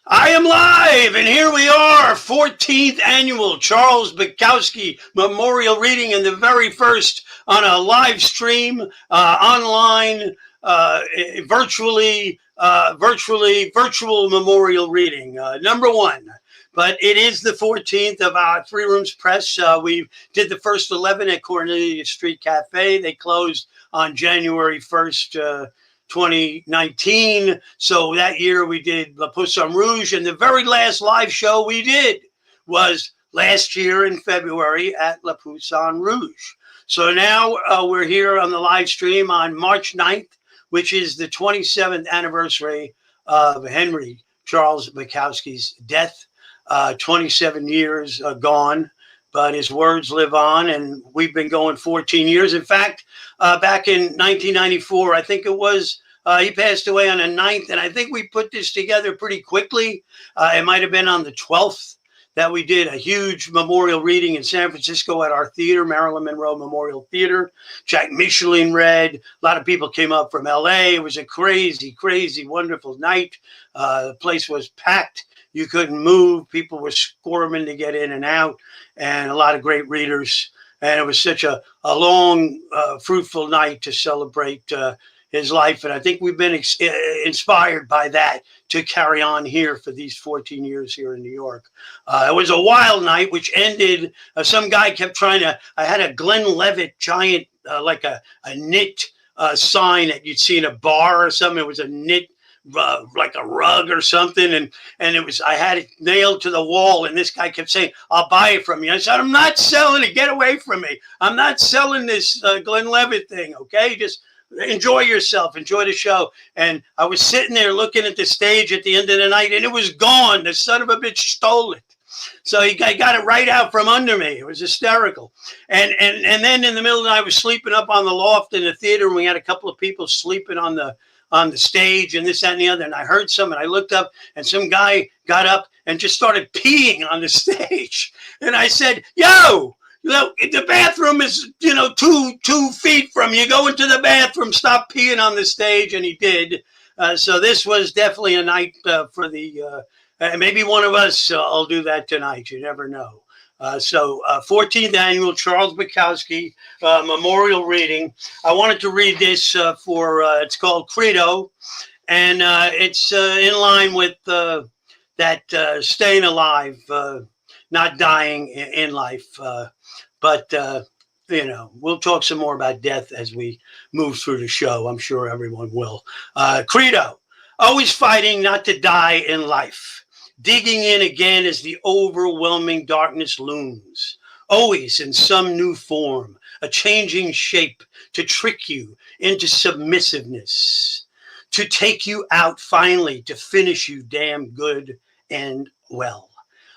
I am live, and here we are, 14th annual Charles Bukowski Memorial Reading, and the very first on a live stream, online, virtual memorial reading, number one. But it is the 14th of our Three Rooms Press. We did the first 11 at Cornelia Street Cafe. They closed on January 1st, 2019. So that year we did La Poisson Rouge, and the very last live show we did was last year in February at La Poisson Rouge. So now we're here on the live stream on March 9th, which is the 27th anniversary of Henry Charles Bukowski's death. 27 years gone, but his words live on, and we've been going 14 years. In fact, back in 1994, I think it was, he passed away on the 9th, and I think we put this together pretty quickly. It might have been on the 12th that we did a huge memorial reading in San Francisco at our theater, Marilyn Monroe Memorial Theater. Jack Michelin read. A lot of people came up from LA. It was a crazy, crazy, wonderful night. The place was packed. You couldn't move. People were squirming to get in and out, and a lot of great readers. And it was such a long, fruitful night to celebrate his life. And I think we've been inspired by that to carry on here for these 14 years here in New York. It was a wild night, which ended, some guy kept trying to, I had a Glenlivet giant, like a knit sign that you'd see in a bar or something. It was a knit, like a rug or something, and it was, I had it nailed to the wall, and this guy kept saying, "I'll buy it from you." I said, "I'm not selling it. Get away from me. I'm not selling this Glenlivet thing. Okay, just enjoy yourself, enjoy the show." And I was sitting there looking at the stage at the end of the night, and it was gone. The son of a bitch stole it. So he got it right out from under me. It was hysterical. And then in the middle of the night, I was sleeping up on the loft in the theater, and we had a couple of people sleeping on the stage and this, that, and the other. And I heard some, and I looked up, and some guy got up and just started peeing on the stage. And I said, "Yo, the bathroom is, 2 feet from you. Go into the bathroom, stop peeing on the stage." And he did. So this was definitely a night for the, maybe one of us will do that tonight. You never know. So 14th annual Charles Bukowski Memorial Reading. I wanted to read this it's called Credo, and it's in line with that staying alive, not dying in life. But we'll talk some more about death as we move through the show. I'm sure everyone will. Credo, always fighting not to die in life. Digging in again as the overwhelming darkness looms, always in some new form, a changing shape to trick you into submissiveness, to take you out finally, to finish you damn good and well.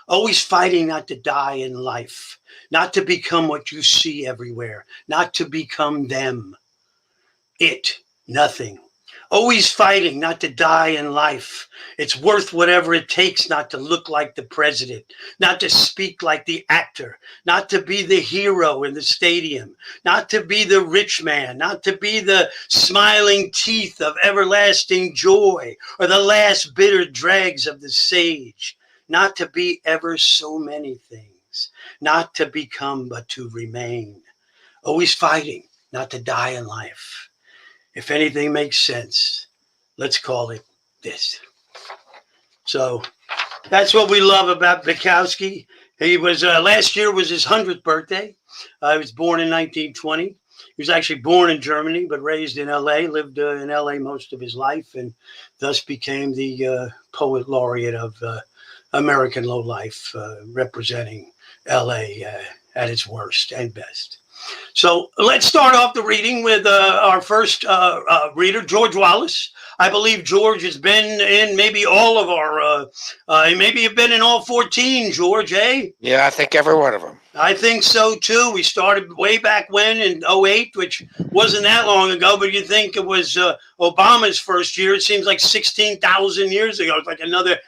Always fighting not to die in life, not to become what you see everywhere, not to become them, it, nothing. Always fighting not to die in life. It's worth whatever it takes not to look like the president, not to speak like the actor, not to be the hero in the stadium, not to be the rich man, not to be the smiling teeth of everlasting joy or the last bitter dregs of the sage, not to be ever so many things, not to become but to remain. Always fighting not to die in life. If anything makes sense, let's call it this. So that's what we love about Bakowski. He was, last year was his 100th birthday. He was born in 1920. He was actually born in Germany, but raised in LA, lived in LA most of his life, and thus became the poet laureate of American lowlife, representing LA at its worst and best. So let's start off the reading with our first reader, George Wallace. I believe George has been in maybe all of our, maybe you've been in all 14, George, eh? Yeah, I think every one of them. I think so, too. We started way back when in 2008, which wasn't that long ago, but you think it was Obama's first year. It seems like 16,000 years ago. It's like another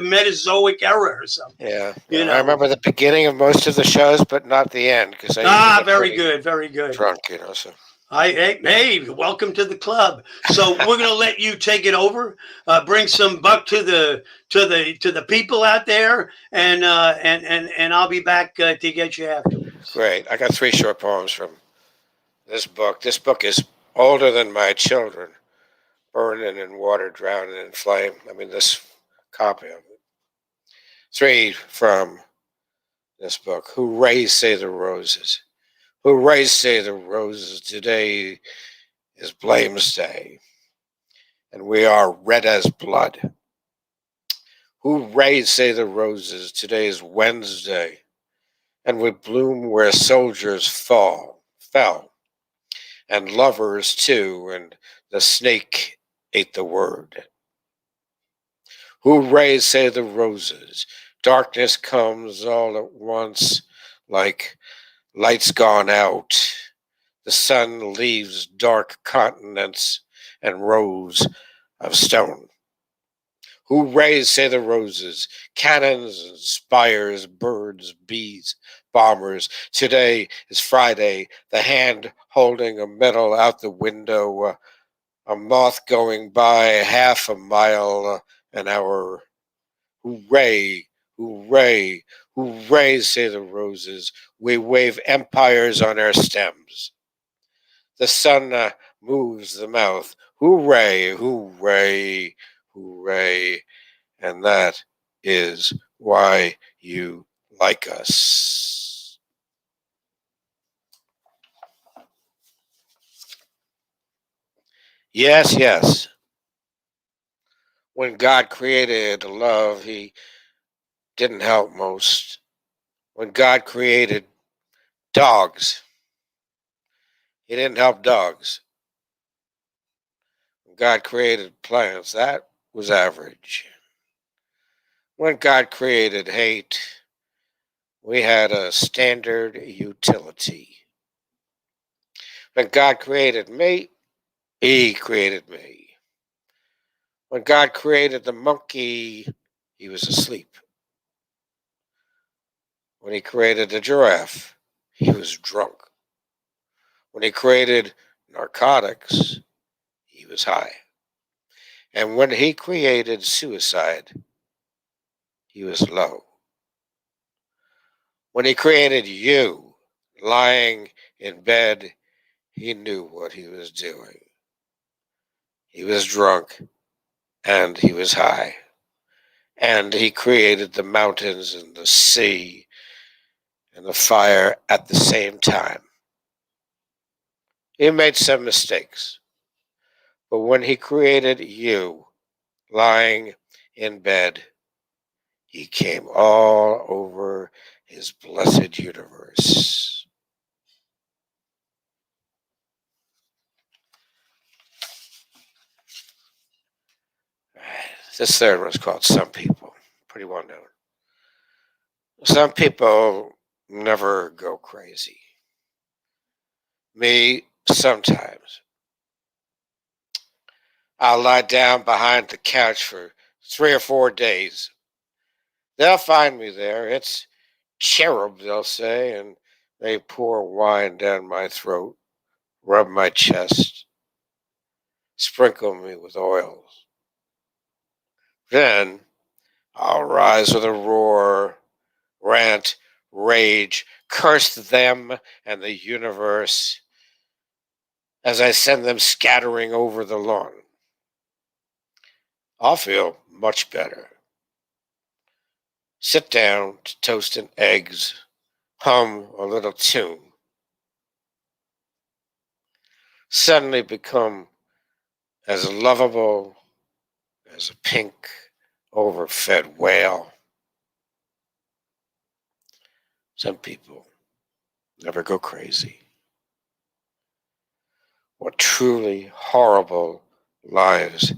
Mesozoic era or something. Yeah. I remember the beginning of most of the shows, but not the end. Very good, very good. Drunk, so. Hey, welcome to the club. So we're gonna let you take it over. Bring some buck to the people out there, and I'll be back to get you afterwards. Great. I got 3 short poems from this book. This book is older than my children, burning in water, drowning in flame. I mean, this copy of it. 3 from this book. Hooray, say the roses. Hooray, say the roses. Today is Blame's Day, and we are red as blood. Hooray, say the roses. Today is Wednesday, and we bloom where soldiers fell, and lovers too, and the snake ate the word. Hooray, say the roses. Darkness comes all at once, like lights gone out. The sun leaves dark continents and rows of stone. Hooray, say the roses. Cannons and spires, birds, bees, bombers. Today is Friday. The hand holding a medal out the window. A moth going by half a mile an hour. Hooray, hooray, hooray, say the roses. We wave empires on our stems. The sun moves the mouth. Hooray, hooray, hooray. And that is why you like us. Yes, yes. When God created love, he didn't help most. When God created dogs, he didn't help dogs. When God created plants, that was average. When God created hate, we had a standard utility. When God created me, he created me. When God created the monkey, he was asleep. When he created the giraffe, he was drunk. When he created narcotics, he was high. And when he created suicide, he was low. When he created you lying in bed, he knew what he was doing. He was drunk and he was high. And he created the mountains and the sea and the fire at the same time. He made some mistakes. But when he created you lying in bed, he came all over his blessed universe. This third one's called Some People. Pretty well known. Some people never go crazy. Me, sometimes. I'll lie down behind the couch for 3 or 4 days. They'll find me there. It's cherub, they'll say, and they pour wine down my throat, rub my chest, sprinkle me with oils. Then I'll rise with a roar, rant, rage, curse them and the universe as I send them scattering over the lawn. I'll feel much better. Sit down to toast and eggs, hum a little tune. Suddenly become as lovable as a pink, overfed whale. Some people never go crazy. What truly horrible lives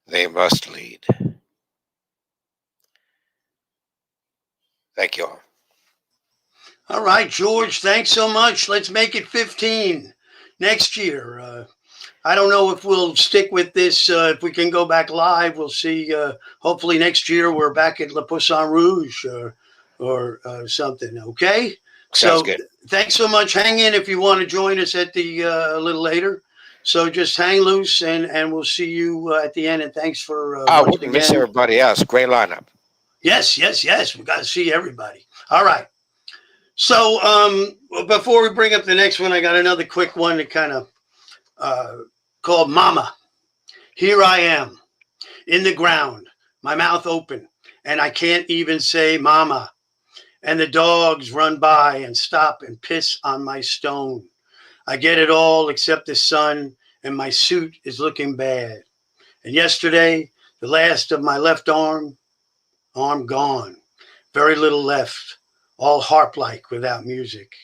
they must lead. Thank you all. All right, George, thanks so much. Let's make it 15 next year. I don't know if we'll stick with this. If we can go back live, we'll see. Hopefully next year we're back at Le Poisson Rouge or something. Okay. Sounds So good. thanks so much. Hang in if you want to join us at the a little later. So just hang loose, and we'll see you at the end. And thanks for I once wouldn't miss again. everybody else. Great lineup. Yes, yes, yes. We got to see everybody. All right. So before we bring up the next one, I got another quick one to kind of called Mama. Here I am in the ground, my mouth open, and I can't even say Mama. And the dogs run by and stop and piss on my stone. I get it all except the sun, and my suit is looking bad. And yesterday, the last of my left arm gone. Very little left, all harp-like without music.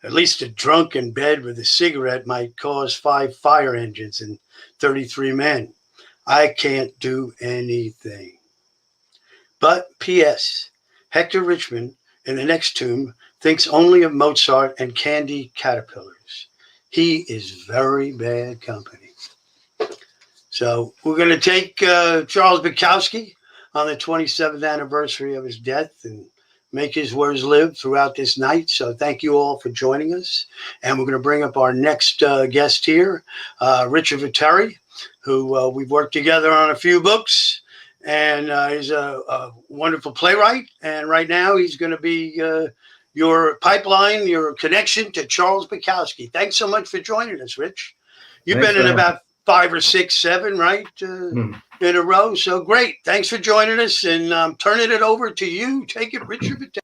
At least a drunk in bed with a cigarette might cause 5 fire engines and 33 men. I can't do anything. But P.S. Hector Richmond in the next tomb thinks only of Mozart and candy caterpillars. He is very bad company. So we're going to take Charles Bukowski on the 27th anniversary of his death and make his words live throughout this night. So thank you all for joining us. And we're going to bring up our next guest here, Richard Vetere, who we've worked together on a few books. And he's a wonderful playwright. And right now he's going to be your pipeline, your connection to Charles Bukowski. Thanks so much for joining us, Rich. You've been in about 5 or 6, 7, right? In a row. So great. Thanks for joining us. And I'm turning it over to you. Take it, Richard Vetere.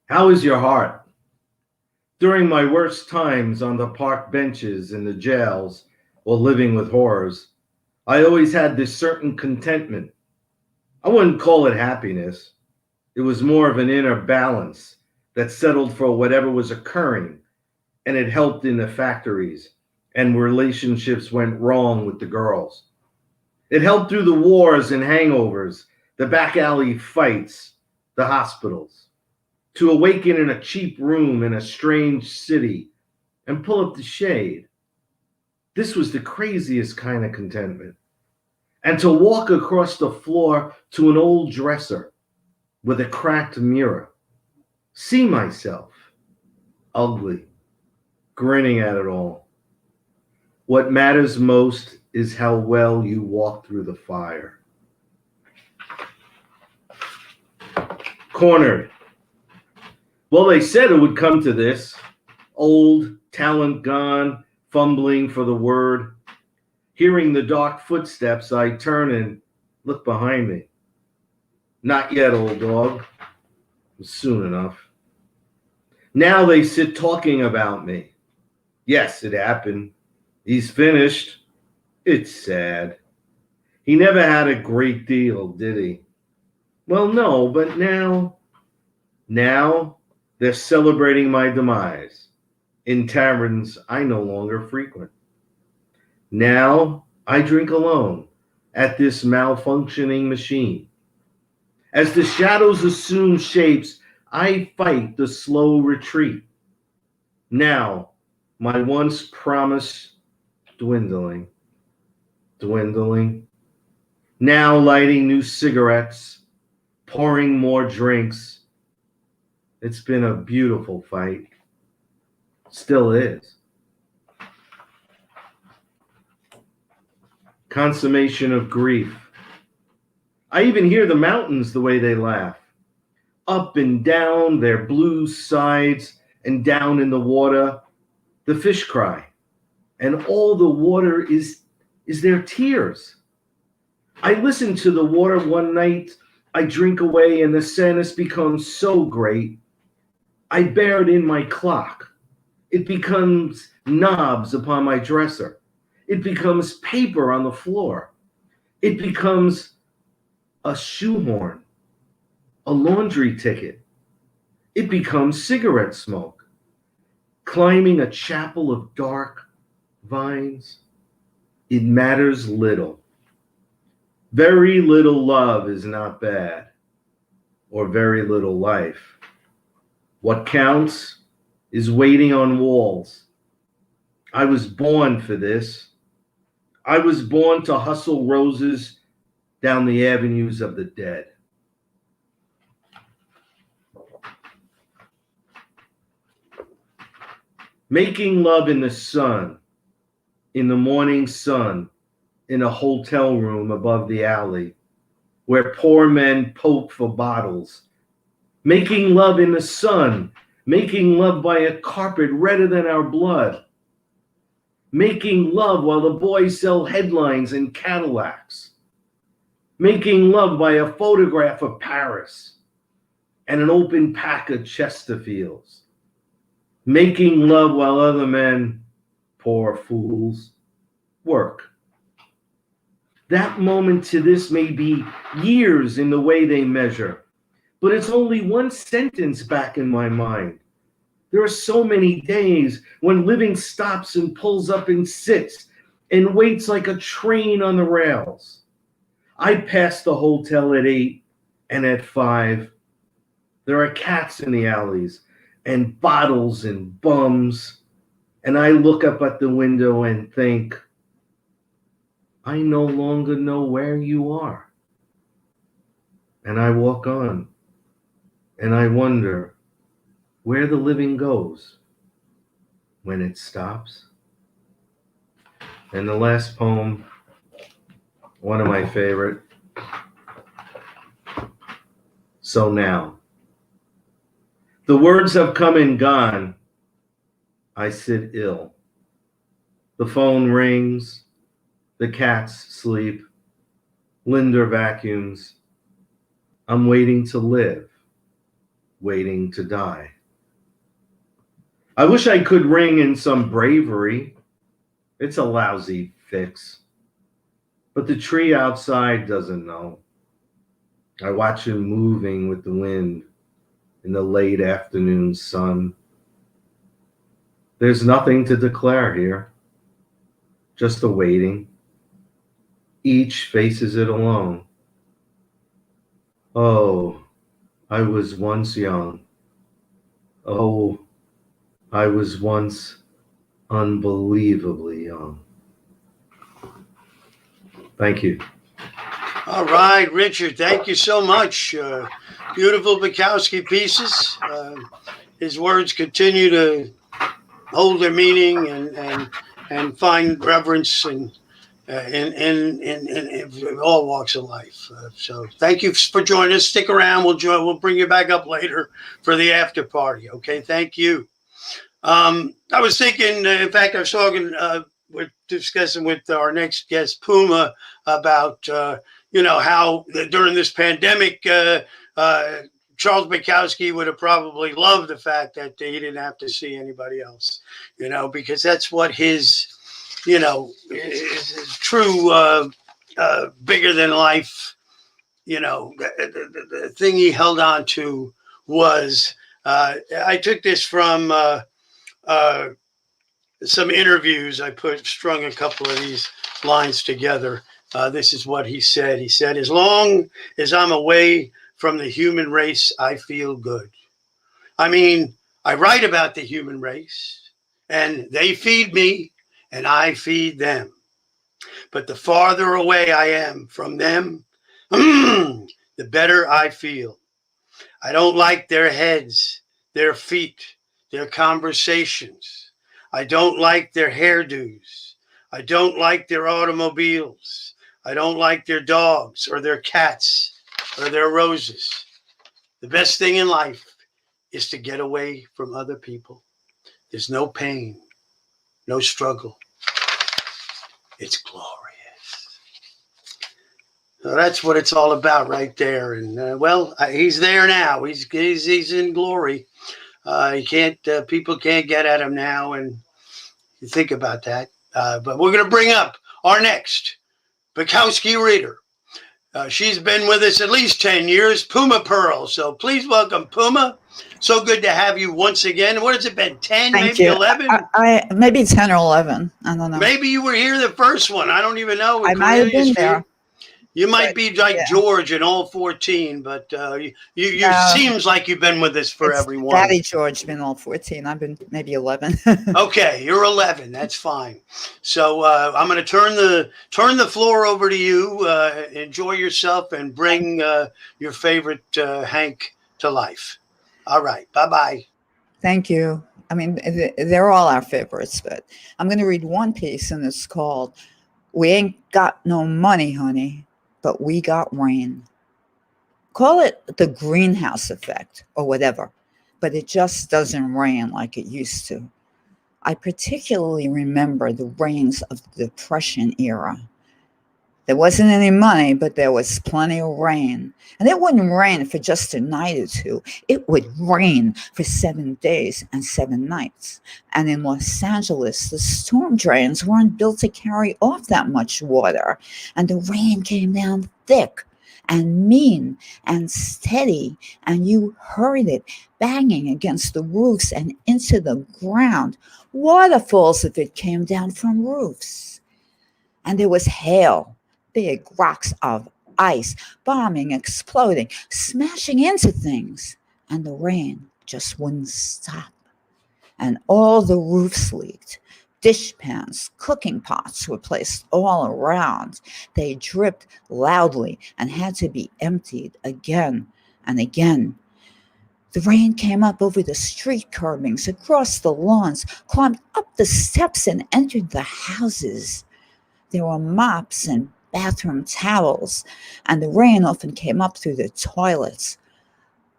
How is your heart? During my worst times on the park benches in the jails or living with horrors, I always had this certain contentment. I wouldn't call it happiness. It was more of an inner balance that settled for whatever was occurring, and it helped in the factories, and relationships went wrong with the girls. It helped through the wars and hangovers, the back alley fights, the hospitals, to awaken in a cheap room in a strange city and pull up the shade. This was the craziest kind of contentment. And to walk across the floor to an old dresser with a cracked mirror, see myself, ugly, grinning at it all. What matters most is how well you walk through the fire. Cornered. Well, they said it would come to this. Old, talent gone, fumbling for the word. Hearing the dark footsteps, I turn and look behind me. Not yet, old dog. Soon enough. Now they sit talking about me. Yes, it happened. He's finished. It's sad. He never had a great deal, did he? Well, no, but now they're celebrating my demise in taverns I no longer frequent. Now I drink alone at this malfunctioning machine. As the shadows assume shapes, I fight the slow retreat. Now my once promise dwindling. Now lighting new cigarettes, pouring more drinks. It's been a beautiful fight. Still is. Consummation of grief. I even hear the mountains the way they laugh. Up and down their blue sides and down in the water, the fish cry. And all the water is their tears. I listen to the water one night, I drink away, and the sadness becomes so great. I bear it in my clock. It becomes knobs upon my dresser. It becomes paper on the floor. It becomes a shoehorn, a laundry ticket. It becomes cigarette smoke, climbing a chapel of dark vines. It matters little. Very little love is not bad, or very little life. What counts is waiting on walls. I was born for this. I was born to hustle roses down the avenues of the dead. Making love in the sun, in the morning sun, in a hotel room above the alley, where poor men poke for bottles. Making love in the sun, making love by a carpet redder than our blood. Making love while the boys sell headlines in Cadillacs. Making love by a photograph of Paris and an open pack of Chesterfields. Making love while other men, poor fools, work. That moment to this may be years in the way they measure, but it's only one sentence back in my mind. There are so many days when living stops and pulls up and sits and waits like a train on the rails. I pass the hotel at 8 and at 5. There are cats in the alleys and bottles and bums. And I look up at the window and think, I no longer know where you are. And I walk on and I wonder where the living goes when it stops. And the last poem, one of my favorite. So now, the words have come and gone. I sit ill. The phone rings. The cats sleep. Linda vacuums. I'm waiting to live, waiting to die. I wish I could ring in some bravery. It's a lousy fix. But the tree outside doesn't know. I watch him moving with the wind in the late afternoon sun. There's nothing to declare here, just a waiting. Each faces it alone. Oh, I was once young. Oh, I was once unbelievably young. Thank you. All right, Richard, thank you so much. Beautiful Bakowski pieces. His words continue to hold their meaning and find reverence in all walks of life. So thank you for joining us. Stick around. We'll bring you back up later for the after party. Okay, thank you. I was thinking, in fact, I was talking, we're discussing with our next guest, Puma, about, how during this pandemic, Charles Bukowski would have probably loved the fact that he didn't have to see anybody else, because that's what his, his true bigger than life, the thing he held on to was, I took this from some interviews. I strung a couple of these lines together. This is what he said. He said, as long as I'm away from the human race, I feel good. I mean, I write about the human race and they feed me and I feed them. But the farther away I am from them, the better I feel. I don't like their heads, their feet, their conversations. I don't like their hairdos. I don't like their automobiles. I don't like their dogs or their cats or their roses. The best thing in life is to get away from other people. There's no pain, no struggle. It's glorious. So that's what it's all about right there. And he's there now. He's in glory. People can't get at him now. And you think about that. But we're going to bring up our next Bakowski reader. She's been with us at least 10 years, Puma Pearl. So please welcome Puma. So good to have you once again. What has it been, 10, Thank maybe you. 11? Maybe 10 or 11. I don't know. Maybe you were here the first one. I don't even know. I might have been there. You might be like George in all 14, but you seems like you've been with us for everyone. Daddy George been all 14. I've been maybe 11. Okay, you're 11. That's fine. So I'm going to turn the floor over to you. Enjoy yourself and bring your favorite Hank to life. All right. Bye-bye. Thank you. I mean, they're all our favorites, but I'm going to read one piece, and it's called "We Ain't Got No Money, Honey, but We Got Rain." Call it the greenhouse effect or whatever, but it just doesn't rain like it used to. I particularly remember the rains of the Depression era. There wasn't any money, but there was plenty of rain. And it wouldn't rain for just a night or two. It would rain for 7 days and 7 nights. And in Los Angeles, the storm drains weren't built to carry off that much water. And the rain came down thick and mean and steady, and you heard it banging against the roofs and into the ground. Waterfalls if it came down from roofs. And there was hail. Big rocks of ice, bombing, exploding, smashing into things. And the rain just wouldn't stop. And all the roofs leaked. Dishpans, cooking pots were placed all around. They dripped loudly and had to be emptied again and again. The rain came up over the street curbings, across the lawns, climbed up the steps and entered the houses. There were mops and bathroom towels, and the rain often came up through the toilets,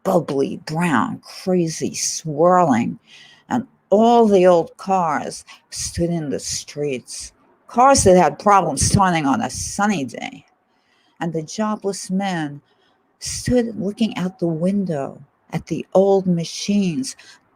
bubbly, brown, crazy, swirling, and all the old cars stood in the streets, cars that had problems starting on a sunny day, and the jobless men stood looking out the window at the old machines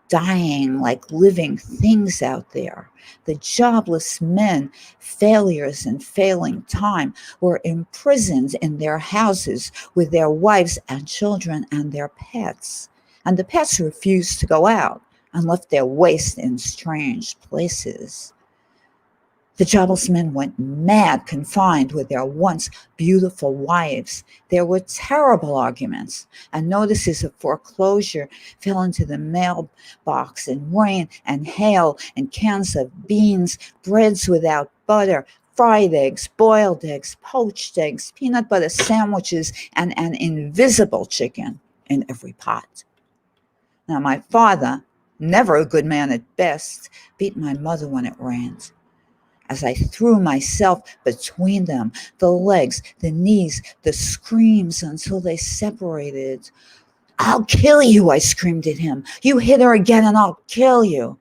dying like living things out there. The jobless men, failures and failing time, were imprisoned in their houses with their wives and children and their pets. And the pets refused to go out and left their waste in strange places. The jobless men went mad, confined with their once beautiful wives. There were terrible arguments, and notices of foreclosure fell into the mailbox, and rain and hail and cans of beans, breads without butter, fried eggs, boiled eggs, poached eggs, peanut butter sandwiches, and an invisible chicken in every pot. Now, my father, never a good man at best, beat my mother when it rained. As I threw myself between them, the legs, the knees, the screams until they separated. "I'll kill you," I screamed at him. "You hit her again and I'll kill you."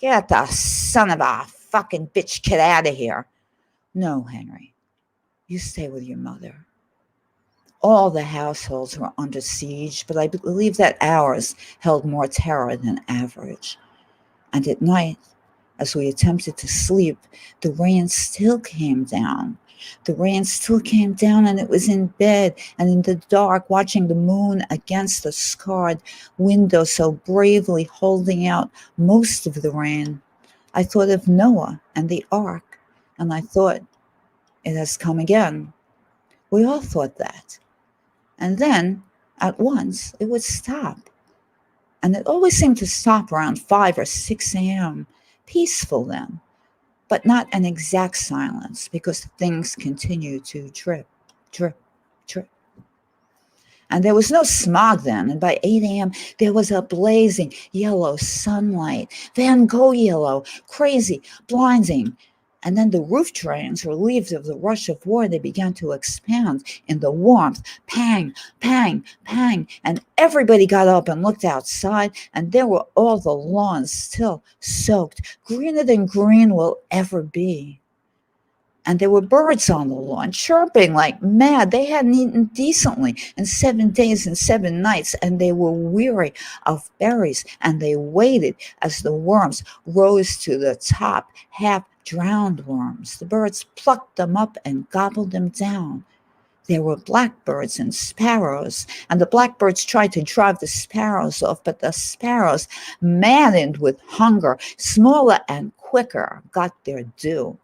"Get the son of a fucking bitch kid out of here." "No, Henry, you stay with your mother." All the households were under siege, but I believe that ours held more terror than average. And at night, as we attempted to sleep, the rain still came down. The rain still came down, and it was in bed and in the dark, watching the moon against the scarred window, so bravely holding out most of the rain. I thought of Noah and the ark, and I thought, it has come again. We all thought that. And then, at once, it would stop. And it always seemed to stop around 5 or 6 a.m., peaceful then, but not an exact silence, because things continue to drip, drip, drip. And there was no smog then, and by 8 a.m. there was a blazing yellow sunlight, Van Gogh yellow, crazy, blinding. And then the roof drains, relieved of the rush of water, they began to expand in the warmth. Pang, pang, pang. And everybody got up and looked outside, and there were all the lawns still soaked, greener than green will ever be. And there were birds on the lawn, chirping like mad. They hadn't eaten decently in 7 days and 7 nights, and they were weary of berries, and they waited as the worms rose to the top, half-drowned worms. The birds plucked them up and gobbled them down. There were blackbirds and sparrows, and the blackbirds tried to drive the sparrows off, but the sparrows, maddened with hunger, smaller and quicker, got their due.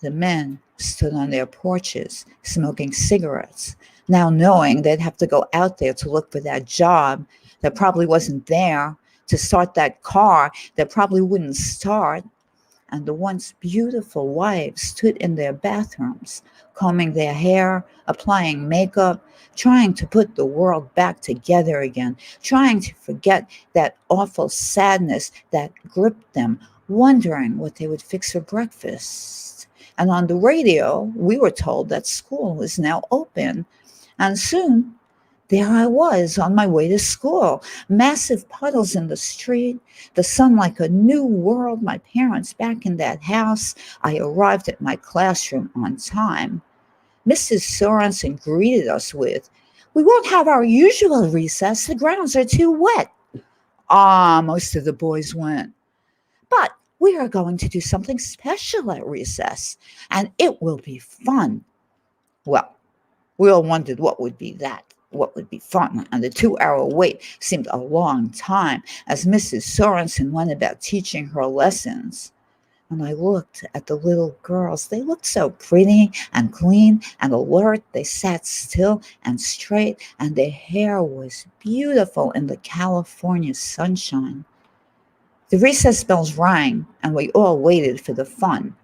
The men stood on their porches, smoking cigarettes, now knowing they'd have to go out there to look for that job that probably wasn't there, to start that car that probably wouldn't start. and the once beautiful wives stood in their bathrooms, combing their hair, applying makeup, trying to put the world back together again, trying to forget that awful sadness that gripped them, wondering what they would fix for breakfast. And on the radio, we were told that school was now open, and soon there I was on my way to school. Massive puddles in the street, the sun like a new world, my parents back in that house. I arrived at my classroom on time. Mrs. Sorensen greeted us with, "We won't have our usual recess. The grounds are too wet." Most of the boys went. "But we are going to do something special at recess, and it will be fun." Well, we all wondered what would be fun, and the 2-hour wait seemed a long time as Mrs. Sorensen went about teaching her lessons. And I looked at the little girls. They looked so pretty and clean and alert. They sat still and straight, and their hair was beautiful in the California sunshine. The recess bells rang, and we all waited for the fun.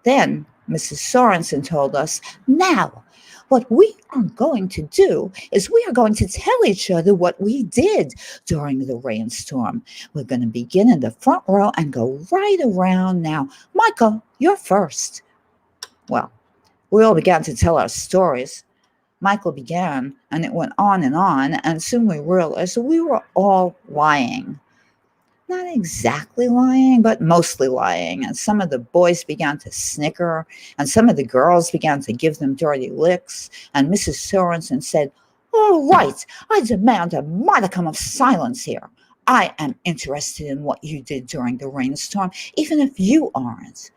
Then Mrs. Sorensen told us, "Now, what we are going to do is we are going to tell each other what we did during the rainstorm. We're going to begin in the front row and go right around. Now, Michael, you're first." Well, we all began to tell our stories. Michael began, and it went on, and soon we realized we were all lying. Not exactly lying, but mostly lying. And some of the boys began to snicker, and some of the girls began to give them dirty licks. And Mrs. Sorensen said, "All right, I demand a modicum of silence here. I am interested in what you did during the rainstorm, even if you aren't."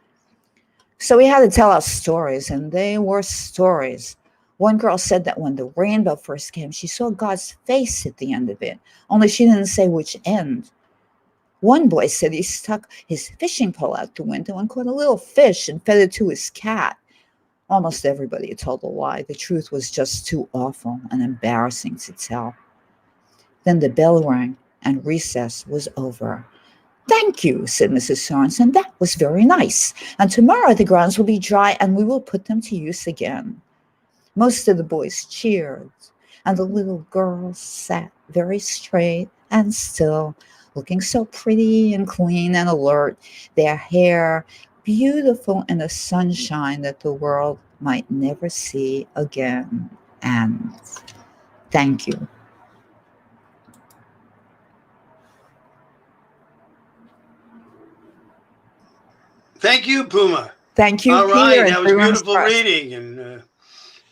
So we had to tell our stories, and they were stories. One girl said that when the rainbow first came, she saw God's face at the end of it, only she didn't say which end. One boy said he stuck his fishing pole out the window and caught a little fish and fed it to his cat. Almost everybody told a lie. The truth was just too awful and embarrassing to tell. Then the bell rang and recess was over. "Thank you," said Mrs. Sorensen. "That was very nice. And tomorrow the grounds will be dry and we will put them to use again." Most of the boys cheered, and the little girls sat very straight and still, looking so pretty and clean and alert, their hair beautiful in a sunshine that the world might never see again. And thank you. Thank you, Puma. Thank you, All right, Peter. that was beautiful reading, and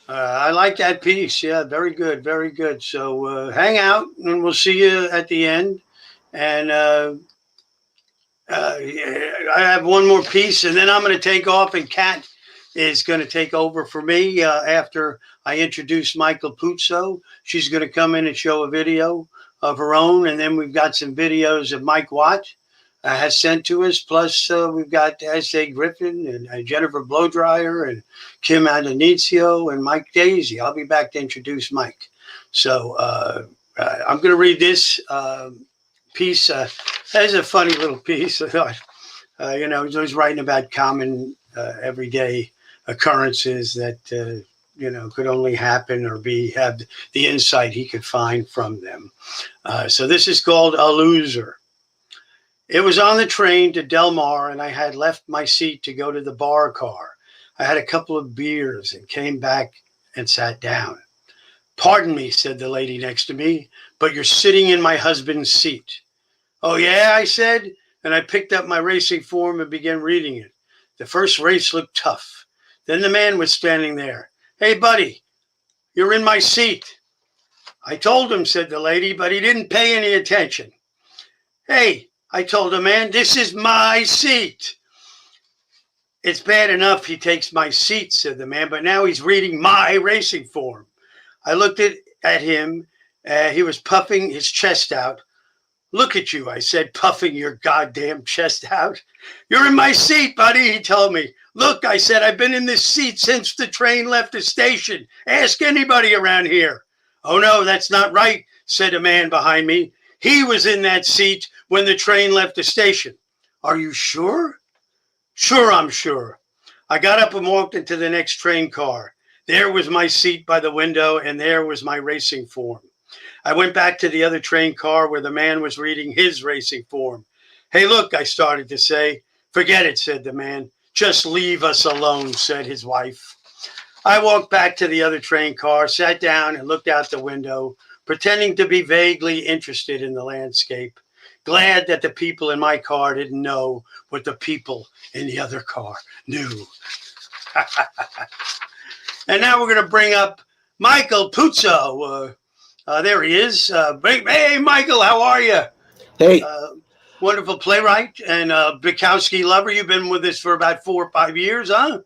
I like that piece. Yeah, very good, very good. So hang out, and we'll see you at the end. And I have one more piece, and then I'm going to take off, and Kat is going to take over for me after I introduce Michael Puzzo. She's going to come in and show a video of her own, and then we've got some videos of Mike Watt has sent to us. Plus, we've got S.A. Griffin and Jennifer Blowdryer and Kim Addonizio and Mike Daisey. I'll be back to introduce Mike. So I'm going to read this piece. That's a funny little piece. I thought, I was writing about common everyday occurrences that, could only happen or have the insight he could find from them. So this is called A Loser. It was on the train to Del Mar, and I had left my seat to go to the bar car. I had a couple of beers and came back and sat down. "Pardon me," said the lady next to me, "but you're sitting in my husband's seat." "Oh, yeah," I said, and I picked up my racing form and began reading it. The first race looked tough. Then the man was standing there. "Hey, buddy, you're in my seat." "I told him," said the lady, but he didn't pay any attention. "Hey," I told the man, "this is my seat." "It's bad enough he takes my seat," said the man, "but now he's reading my racing form." I looked at him. He was puffing his chest out. "Look at you," I said, "puffing your goddamn chest out." "You're in my seat, buddy," he told me. "Look," I said, "I've been in this seat since the train left the station. Ask anybody around here." "Oh, no, that's not right," said a man behind me. "He was in that seat when the train left the station." "Are you sure?" Sure, I'm sure. I got up and walked into the next train car. There was my seat by the window, and there was my racing form. I went back to the other train car where the man was reading his racing form. Hey, look, I started to say. Forget it, said the man. Just leave us alone, said his wife. I walked back to the other train car, sat down, and looked out the window, pretending to be vaguely interested in the landscape, glad that the people in my car didn't know what the people in the other car knew. And now we're going to bring up Michael Puzzo. There he is. Hey, Michael, how are you? Hey. Wonderful playwright and Bakowski lover. You've been with us for about 4 or 5 years, huh?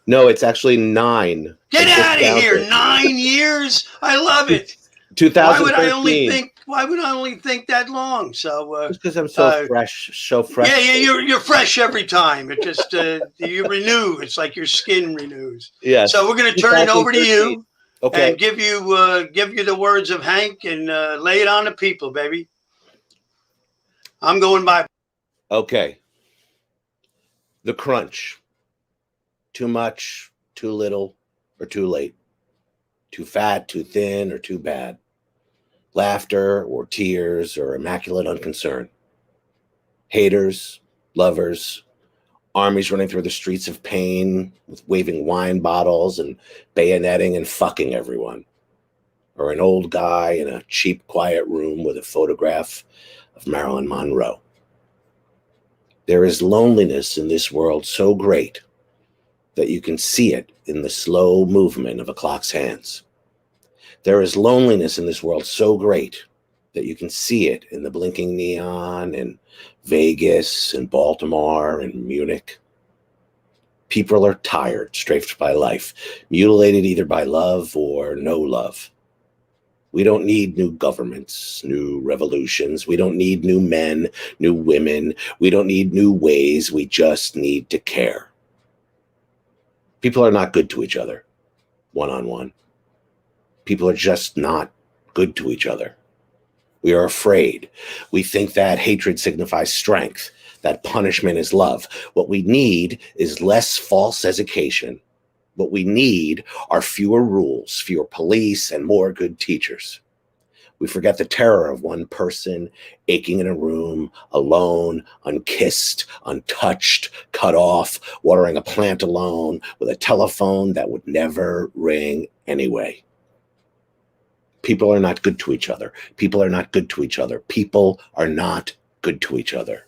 No, it's actually 9. Get out of here! 9 years. I love it. 2013. Why would I only think that long? So just because I'm so fresh, Yeah, you're fresh every time. It just you renew. It's like your skin renews. Yeah. So we're going to turn it over to you. Okay. And give you the words of Hank and lay it on the people, baby. I'm going by. Okay. The crunch. Too much, too little, or too late. Too fat, too thin, or too bad. Laughter or tears or immaculate unconcern. Haters, lovers, armies running through the streets of pain with waving wine bottles and bayoneting and fucking everyone. Or an old guy in a cheap, quiet room with a photograph of Marilyn Monroe. There is loneliness in this world so great that you can see it in the slow movement of a clock's hands. There is loneliness in this world so great that you can see it in the blinking neon in Vegas and Baltimore and Munich. People are tired, strafed by life, mutilated either by love or no love. We don't need new governments, new revolutions. We don't need new men, new women. We don't need new ways. We just need to care. People are not good to each other, one-on-one. People are just not good to each other. We are afraid. We think that hatred signifies strength, that punishment is love. What we need is less false education. What we need are fewer rules, fewer police, and more good teachers. We forget the terror of one person aching in a room, alone, unkissed, untouched, cut off, watering a plant alone with a telephone that would never ring anyway. People are not good to each other. People are not good to each other. People are not good to each other.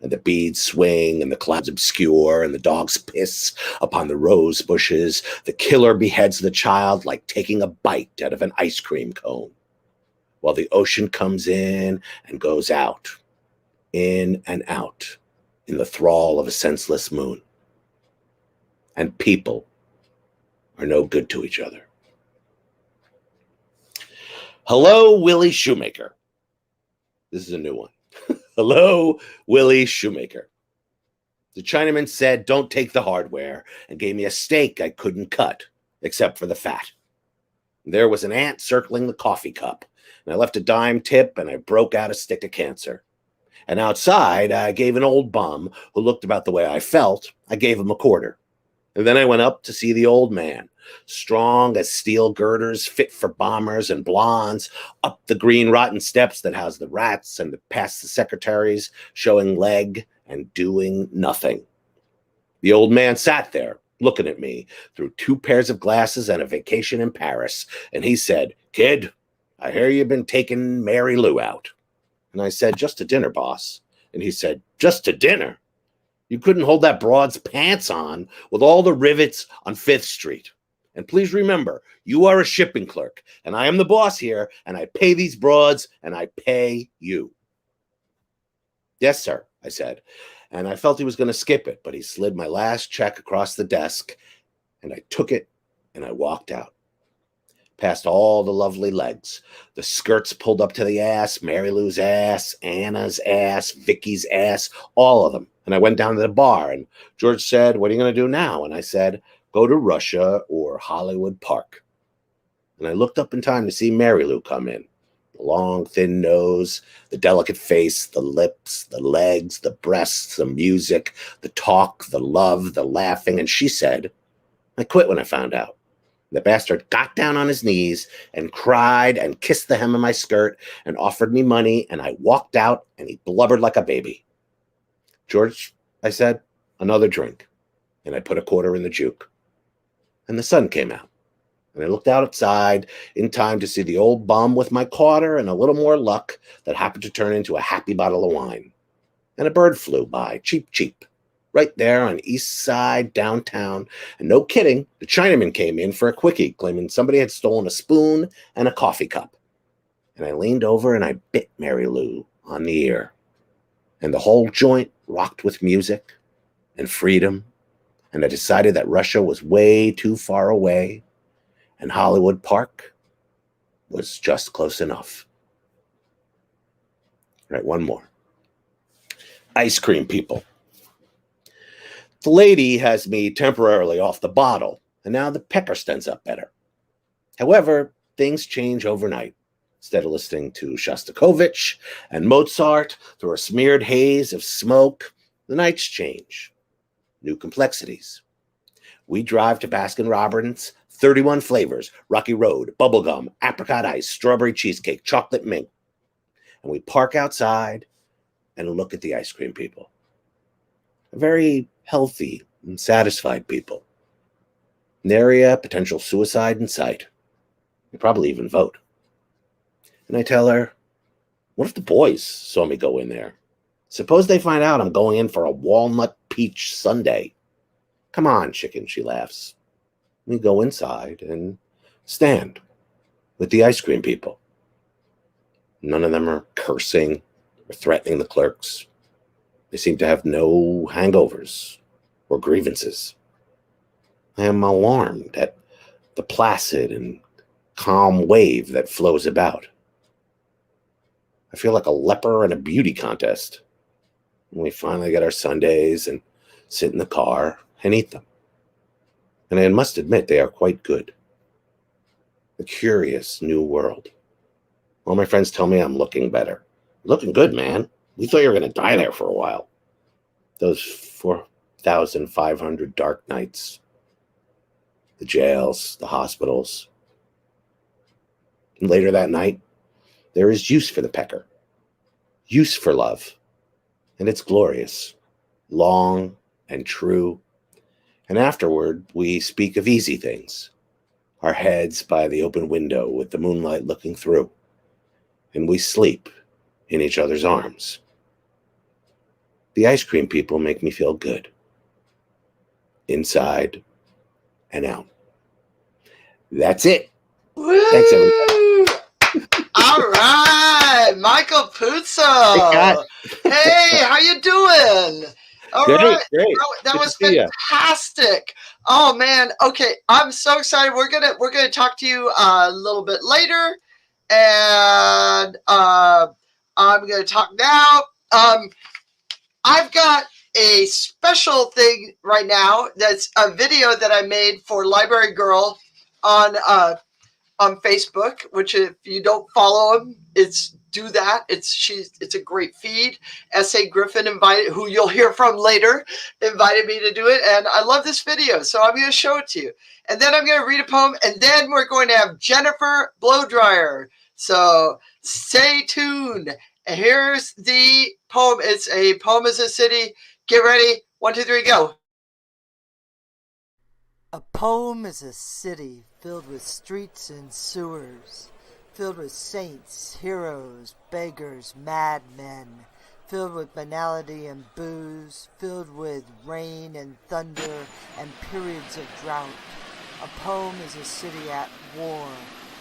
And the beads swing, and the clouds obscure, and the dogs piss upon the rose bushes. The killer beheads the child like taking a bite out of an ice cream cone, while the ocean comes in and goes out, in and out, in the thrall of a senseless moon. And people are no good to each other. Hello, Willie Shoemaker. This is a new one. Hello, Willie Shoemaker. The Chinaman said, "Don't take the hardware," and gave me a steak I couldn't cut, except for the fat. There was an ant circling the coffee cup, and I left a dime tip, and I broke out a stick of cancer. And outside, I gave an old bum who looked about the way I felt. I gave him a quarter. And then I went up to see the old man, strong as steel girders, fit for bombers and blondes, up the green rotten steps that house the rats and past the secretaries, showing leg and doing nothing. The old man sat there, looking at me through 2 pairs of glasses and a vacation in Paris, and he said, "Kid, I hear you've been taking Mary Lou out." And I said, "Just to dinner, boss." And he said, "Just to dinner? You couldn't hold that broad's pants on with all the rivets on 5th Street. And please remember, you are a shipping clerk, and I am the boss here, and I pay these broads, and I pay you." "Yes, sir," I said. And I felt he was going to skip it, but he slid my last check across the desk, and I took it, and I walked out. Past all the lovely legs, the skirts pulled up to the ass, Mary Lou's ass, Anna's ass, Vicky's ass, all of them. And I went down to the bar, and George said, "What are you going to do now?" And I said, "Go to Russia or Hollywood Park." And I looked up in time to see Mary Lou come in, The long, thin nose, the delicate face, the lips, the legs, the breasts, the music, the talk, the love, the laughing. And she said, I quit when I found out. The bastard got down on his knees and cried and kissed the hem of my skirt and offered me money, and I walked out and he blubbered like a baby. George, I said, another drink. And I put a quarter in the juke. And the sun came out. And I looked outside in time to see the old bum with my quarter and a little more luck that happened to turn into a happy bottle of wine. And a bird flew by, cheap, cheap, right there on East Side, downtown. And no kidding, the Chinaman came in for a quickie, claiming somebody had stolen a spoon and a coffee cup. And I leaned over and I bit Mary Lou on the ear. And the whole joint rocked with music and freedom. And I decided that Russia was way too far away. And Hollywood Park was just close enough. All right, one more. Ice cream people. The lady has me temporarily off the bottle, and now the pecker stands up better. However, things change overnight. Instead of listening to Shostakovich and Mozart through a smeared haze of smoke, the nights change. New complexities. We drive to Baskin-Robbins, 31 flavors, Rocky Road, bubblegum, apricot ice, strawberry cheesecake, chocolate mint. And we park outside and look at the ice cream people. Very healthy and satisfied people. Nary potential suicide in sight. They probably even vote. And I tell her, what if the boys saw me go in there? Suppose they find out I'm going in for a walnut peach sundae. Come on, chicken, she laughs. We go inside and stand with the ice cream people. None of them are cursing or threatening the clerks. They seem to have no hangovers or grievances. I am alarmed at the placid and calm wave that flows about. I feel like a leper in a beauty contest. And we finally get our sundaes and sit in the car and eat them. And I must admit they are quite good. A curious new world. All my friends tell me I'm looking better. Looking good, man. We thought you were going to die there for a while. Those 4,500 dark nights. The jails, the hospitals. And later that night, there is use for the pecker. Use for love. And it's glorious. Long and true. And afterward, we speak of easy things. Our heads by the open window with the moonlight looking through. And we sleep in each other's arms. The ice cream people make me feel good. Inside and out. That's it. Woo! Thanks, everybody. All right, Michael Puzzo. Hey, how you doing? All Great, right, great. that Good was to see ya. fantastic. Oh man, okay, I'm so excited. We're gonna talk to you a little bit later, and I'm gonna talk now. I've got a special thing right now. That's a video that I made for Library Girl on Facebook. Which, if you don't follow him, do that. It's a great feed. S.A. Griffin who you'll hear from later, invited me to do it, and I love this video, so I'm going to show it to you. And then I'm going to read a poem, and then we're going to have Jennifer Blowdryer. So stay tuned. And here's the poem. It's a poem as a city. Get ready. 1, 2, 3, go. A poem is a city filled with streets and sewers, filled with saints, heroes, beggars, madmen, filled with banality and booze, filled with rain and thunder and periods of drought. A poem is a city at war.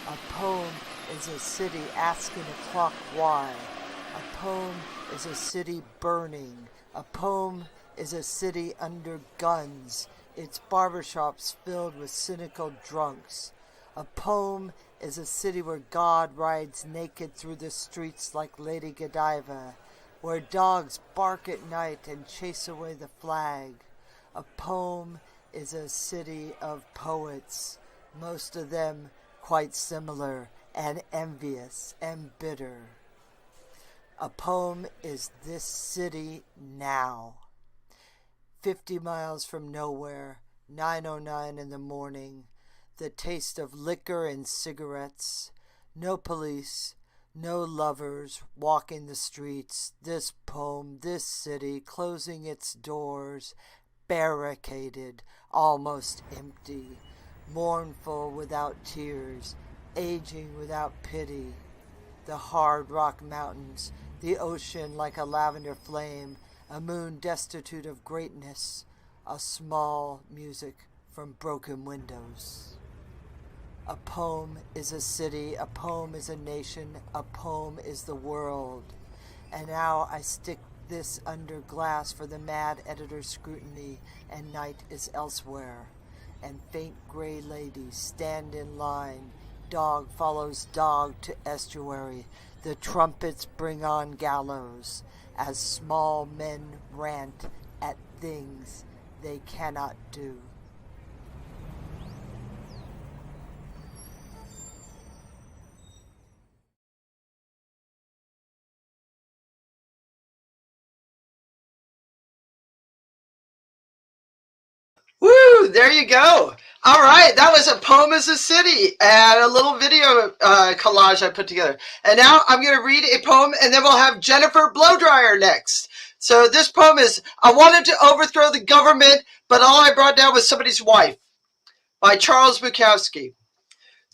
A poem is a city asking a clock why. A poem is a city burning. A poem is a city under guns. Its barbershops filled with cynical drunks. A poem is a city where God rides naked through the streets like Lady Godiva, where dogs bark at night and chase away the flag. A poem is a city of poets, most of them quite similar and envious and bitter. A poem is this city now. 50 miles from nowhere, 9:09 in the morning, the taste of liquor and cigarettes, no police, no lovers walking the streets, this poem, this city closing its doors, barricaded, almost empty, mournful without tears, aging without pity. The hard rock mountains, the ocean like a lavender flame, a moon destitute of greatness, a small music from broken windows. A poem is a city, a poem is a nation, a poem is the world. And now I stick this under glass for the mad editor's scrutiny, and night is elsewhere. And faint gray ladies stand in line, dog follows dog to estuary, the trumpets bring on gallows, as small men rant at things they cannot do. Woo! There you go. All right, that was A Poem is a City and a little video collage I put together. And now I'm going to read a poem, and then we'll have Jennifer Blowdryer next. So this poem is, I wanted to overthrow the government, but all I brought down was somebody's wife, by Charles Bukowski.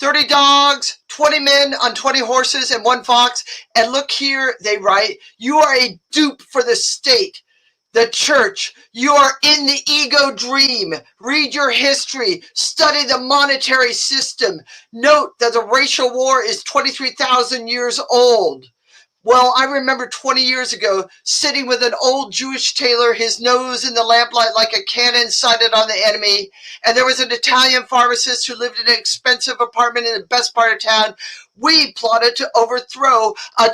30 dogs, 20 men on 20 horses and 1 fox. And look here, they write, you are a dupe for the state. The church, you are in the ego dream. Read your history, study the monetary system. Note that the racial war is 23,000 years old. Well, I remember 20 years ago sitting with an old Jewish tailor, his nose in the lamplight like a cannon sighted on the enemy. And there was an Italian pharmacist who lived in an expensive apartment in the best part of town. We plotted to overthrow a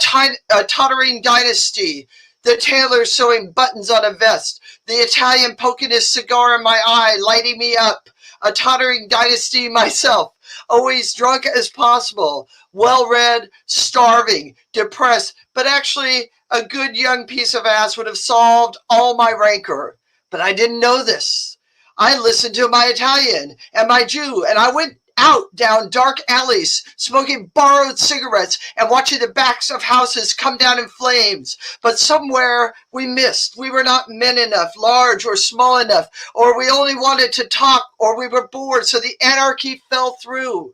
tottering dynasty. The tailor sewing buttons on a vest. The Italian poking his cigar in my eye, lighting me up. A tottering dynasty myself. Always drunk as possible. Well-read, starving, depressed, but actually a good young piece of ass would have solved all my rancor. But I didn't know this. I listened to my Italian and my Jew, and I went out down dark alleys, smoking borrowed cigarettes and watching the backs of houses come down in flames. But somewhere we missed. We were not men enough, large or small enough, or we only wanted to talk, or we were bored, so the anarchy fell through.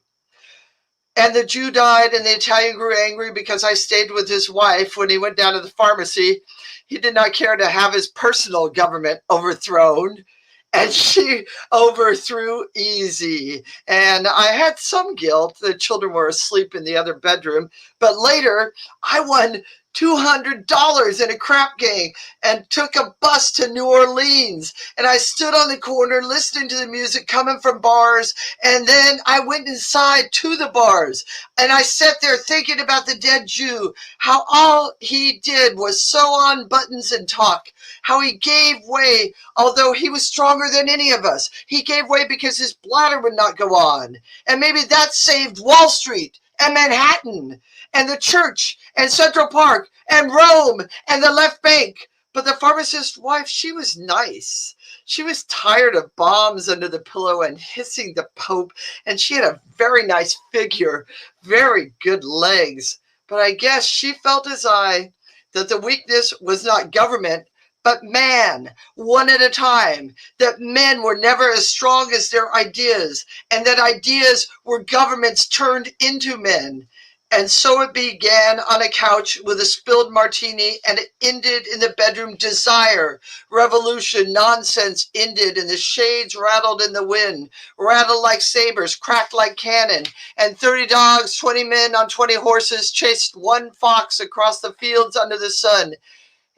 And the Jew died, and the Italian grew angry because I stayed with his wife when he went down to the pharmacy. He did not care to have his personal government overthrown. And she overthrew easy. And I had some guilt. The children were asleep in the other bedroom. But later, I won $200 in a crap game and took a bus to New Orleans. And I stood on the corner listening to the music coming from bars. And then I went inside to the bars. And I sat there thinking about the dead Jew, how all he did was sew on buttons and talk. How he gave way, although he was stronger than any of us. He gave way because his bladder would not go on. And maybe that saved Wall Street and Manhattan and the church and Central Park and Rome and the left bank. But the pharmacist's wife, she was nice. She was tired of bombs under the pillow and hissing the Pope. And she had a very nice figure, very good legs. But I guess she felt as I, that the weakness was not government, but man, one at a time, that men were never as strong as their ideas, and that ideas were governments turned into men. And so it began on a couch with a spilled martini, and it ended in the bedroom. Desire, revolution, nonsense ended, and the shades rattled in the wind, rattled like sabers, cracked like cannon, and 30 dogs, 20 men on 20 horses chased 1 fox across the fields under the sun.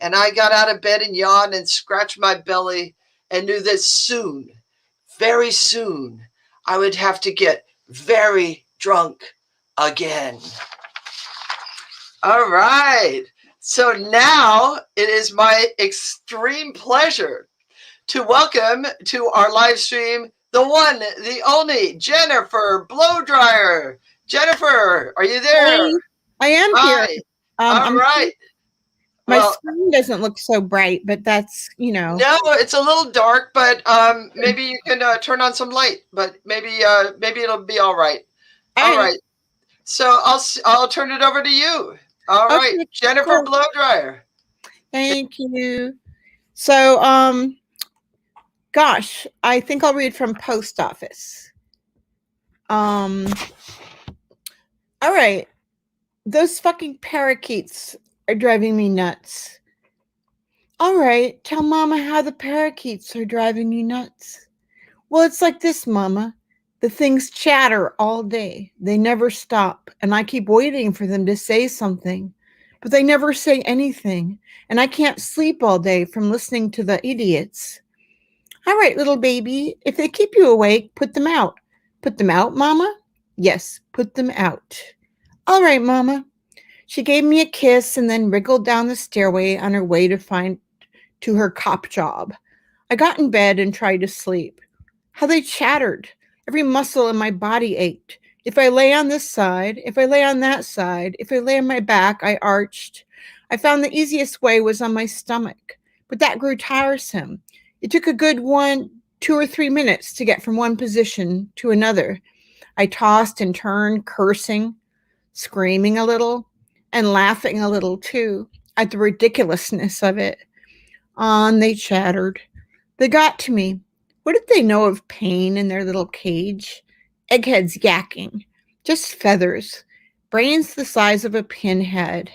And I got out of bed and yawned and scratched my belly and knew that soon, very soon, I would have to get very drunk again. All right. So now it is my extreme pleasure to welcome to our live stream the one, the only Jennifer Blowdryer. Jennifer, are you there? Hey, I am Hi. here. All right. My Well, screen doesn't look so bright, but that's, no, it's a little dark, but maybe you can turn on some light. But maybe it'll be all right. All right. So I'll turn it over to you. All right, Okay, Jennifer cool. Blowdryer. Thank you. So, gosh, I think I'll read from Post Office. All right. Those fucking parakeets are driving me nuts. All right, tell Mama how the parakeets are driving you nuts. Well, it's like this, Mama. The things chatter all day. They never stop, and I keep waiting for them to say something, but they never say anything, and I can't sleep all day from listening to the idiots. All right, little baby, if they keep you awake, put them out. Put them out, Mama? Yes, put them out. All right, Mama. She gave me a kiss and then wriggled down the stairway on her way to her cop job. I got in bed and tried to sleep. How they chattered. Every muscle in my body ached. If I lay on this side, if I lay on that side, if I lay on my back, I arched. I found the easiest way was on my stomach, but that grew tiresome. It took a good 2 or 3 minutes to get from one position to another. I tossed and turned, cursing, screaming a little, and laughing a little too at the ridiculousness of it. On they chattered. They got to me. What did they know of pain in their little cage? Eggheads yakking. Just feathers. Brains the size of a pinhead.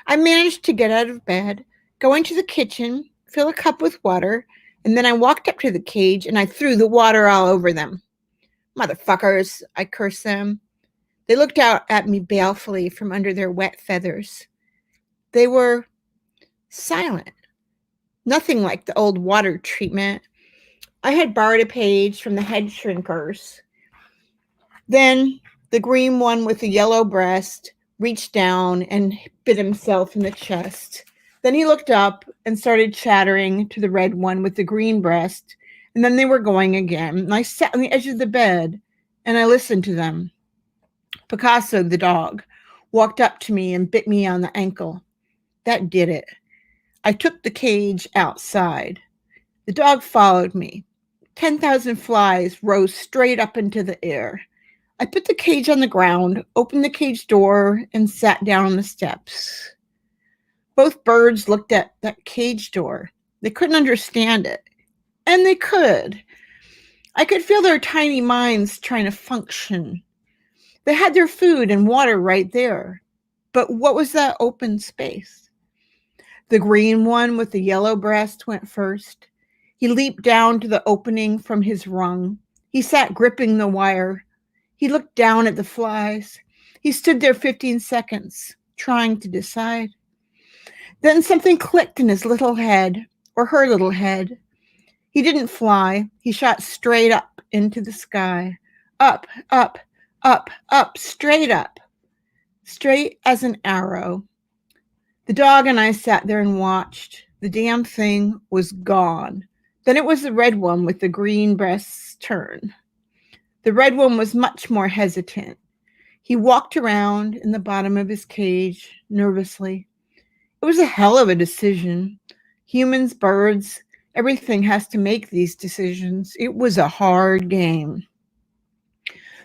I managed to get out of bed, go into the kitchen, fill a cup with water, and then I walked up to the cage and I threw the water all over them. Motherfuckers, I cursed them. They looked out at me balefully from under their wet feathers. They were silent. Nothing like the old water treatment. I had borrowed a page from the head shrinkers. Then the green one with the yellow breast reached down and bit himself in the chest. Then he looked up and started chattering to the red one with the green breast, and then they were going again. And I sat on the edge of the bed and I listened to them. Picasso, the dog, walked up to me and bit me on the ankle. That did it. I took the cage outside. The dog followed me. 10,000 flies rose straight up into the air. I put the cage on the ground, opened the cage door, and sat down on the steps. Both birds looked at that cage door. They couldn't understand it. And they could. I could feel their tiny minds trying to function. They had their food and water right there. But what was that open space? The green one with the yellow breast went first. He leaped down to the opening from his rung. He sat gripping the wire. He looked down at the flies. He stood there 15 seconds, trying to decide. Then something clicked in his little head, or her little head. He didn't fly. He shot straight up into the sky. Up, up, up, up, straight up. Straight as an arrow. The dog and I sat there and watched. The damn thing was gone. Then it was the red one with the green breast's turn. The red one was much more hesitant. He walked around in the bottom of his cage nervously. It was a hell of a decision. Humans, birds, everything has to make these decisions. It was a hard game.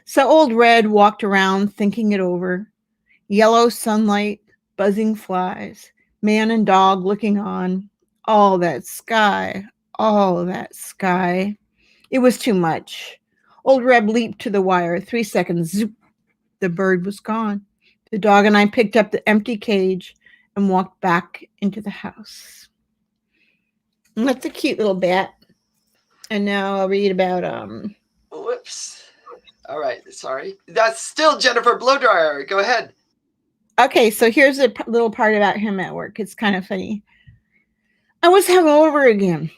So old Red walked around thinking it over. Yellow sunlight, buzzing flies, man and dog looking on. All that sky, all that sky. It was too much. Old Reb leaped to the wire. 3 seconds, zoop. The bird was gone. The dog and I picked up the empty cage and walked back into the house. And that's a cute little bat. And now I'll read about Whoops. All right, sorry. That's still Jennifer Blowdryer. Go ahead. Okay, so here's a little part about him at work. It's kind of funny. I was hungover again.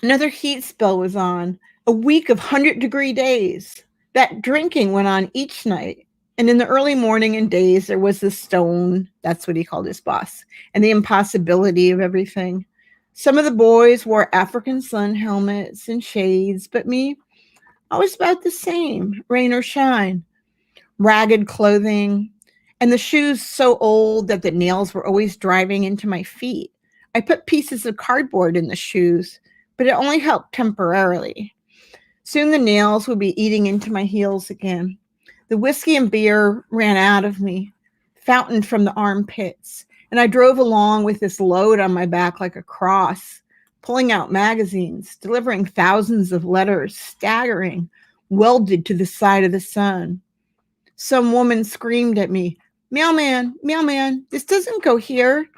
Another heat spell was on. A week of 100-degree days. That drinking went on each night. And in the early morning and days, there was the stone. That's what he called his boss. And the impossibility of everything. Some of the boys wore African sun helmets and shades. But me, I was about the same, rain or shine. ragged clothing, and the shoes so old that the nails were always driving into my feet. I put pieces of cardboard in the shoes, but it only helped temporarily. Soon the nails would be eating into my heels again. The whiskey and beer ran out of me, fountained from the armpits, and I drove along with this load on my back like a cross, pulling out magazines, delivering thousands of letters, staggering, welded to the side of the sun. Some woman screamed at me, "Mailman, mailman, this doesn't go here."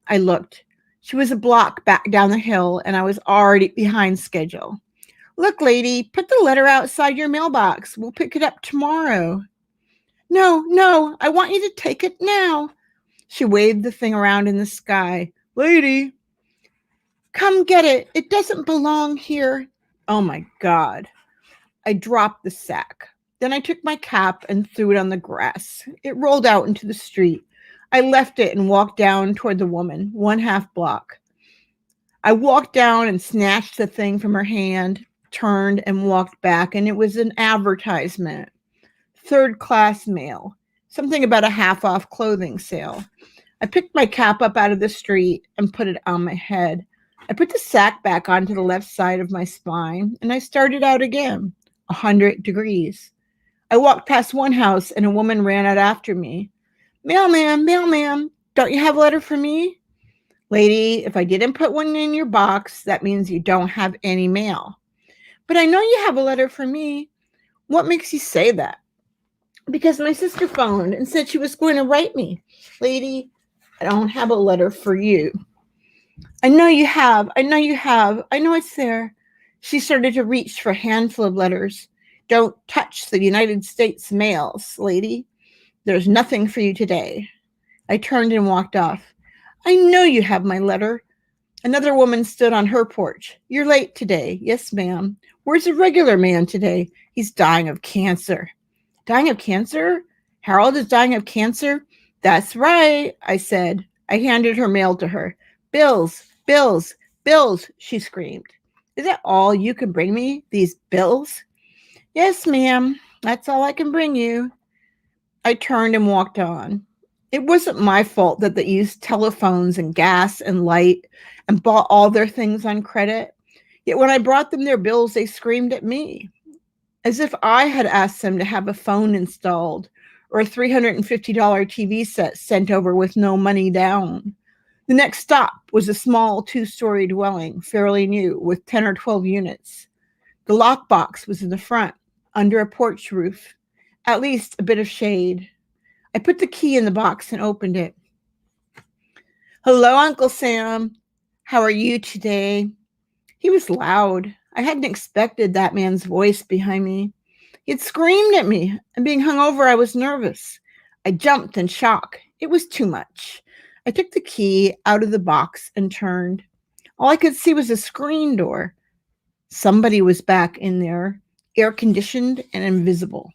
I looked. She was a block back down the hill, and I was already behind schedule. "Look, lady, put the letter outside your mailbox. We'll pick it up tomorrow." No, I want you to take it now." She waved the thing around in the sky. "Lady, come get it. It doesn't belong here." Oh my God. I dropped the sack. Then I took my cap and threw it on the grass. It rolled out into the street. I left it and walked down toward the woman, 1/2 block. I walked down and snatched the thing from her hand, turned and walked back, and it was an advertisement. 3rd-class mail. Something about a half-off clothing sale. I picked my cap up out of the street and put it on my head. I put the sack back onto the left side of my spine, and I started out again, 100 degrees. I walked past one house, and a woman ran out after me. "Mailman, mailman, don't you have a letter for me?" "Lady, if I didn't put one in your box, that means you don't have any mail." "But I know you have a letter for me." "What makes you say that?" "Because my sister phoned and said she was going to write me." "Lady, I don't have a letter for you." I know you have. I know it's there." She started to reach for a handful of letters. "Don't touch the United States mails, lady. There's nothing for you today." I turned and walked off. "I know you have my letter." Another woman stood on her porch. "You're late today." "Yes, ma'am." "Where's a regular man today?" "He's dying of cancer." "Dying of cancer? Harold is dying of cancer?" "That's right," I said. I handed her mail to her. "Bills, bills, bills," she screamed. "Is that all you can bring me, these bills?" "Yes, ma'am. That's all I can bring you." I turned and walked on. It wasn't my fault that they used telephones and gas and light and bought all their things on credit. Yet when I brought them their bills, they screamed at me, as if I had asked them to have a phone installed or a $350 TV set sent over with no money down. The next stop was a small 2-story dwelling, fairly new, with 10 or 12 units. The lockbox was in the front, under a porch roof, at least a bit of shade. I put the key in the box and opened it. "Hello, Uncle Sam. How are you today?" He was loud. I hadn't expected that man's voice behind me. He had screamed at me, and being hungover, I was nervous. I jumped in shock. It was too much. I took the key out of the box and turned. All I could see was a screen door. Somebody was back in there, air-conditioned and invisible.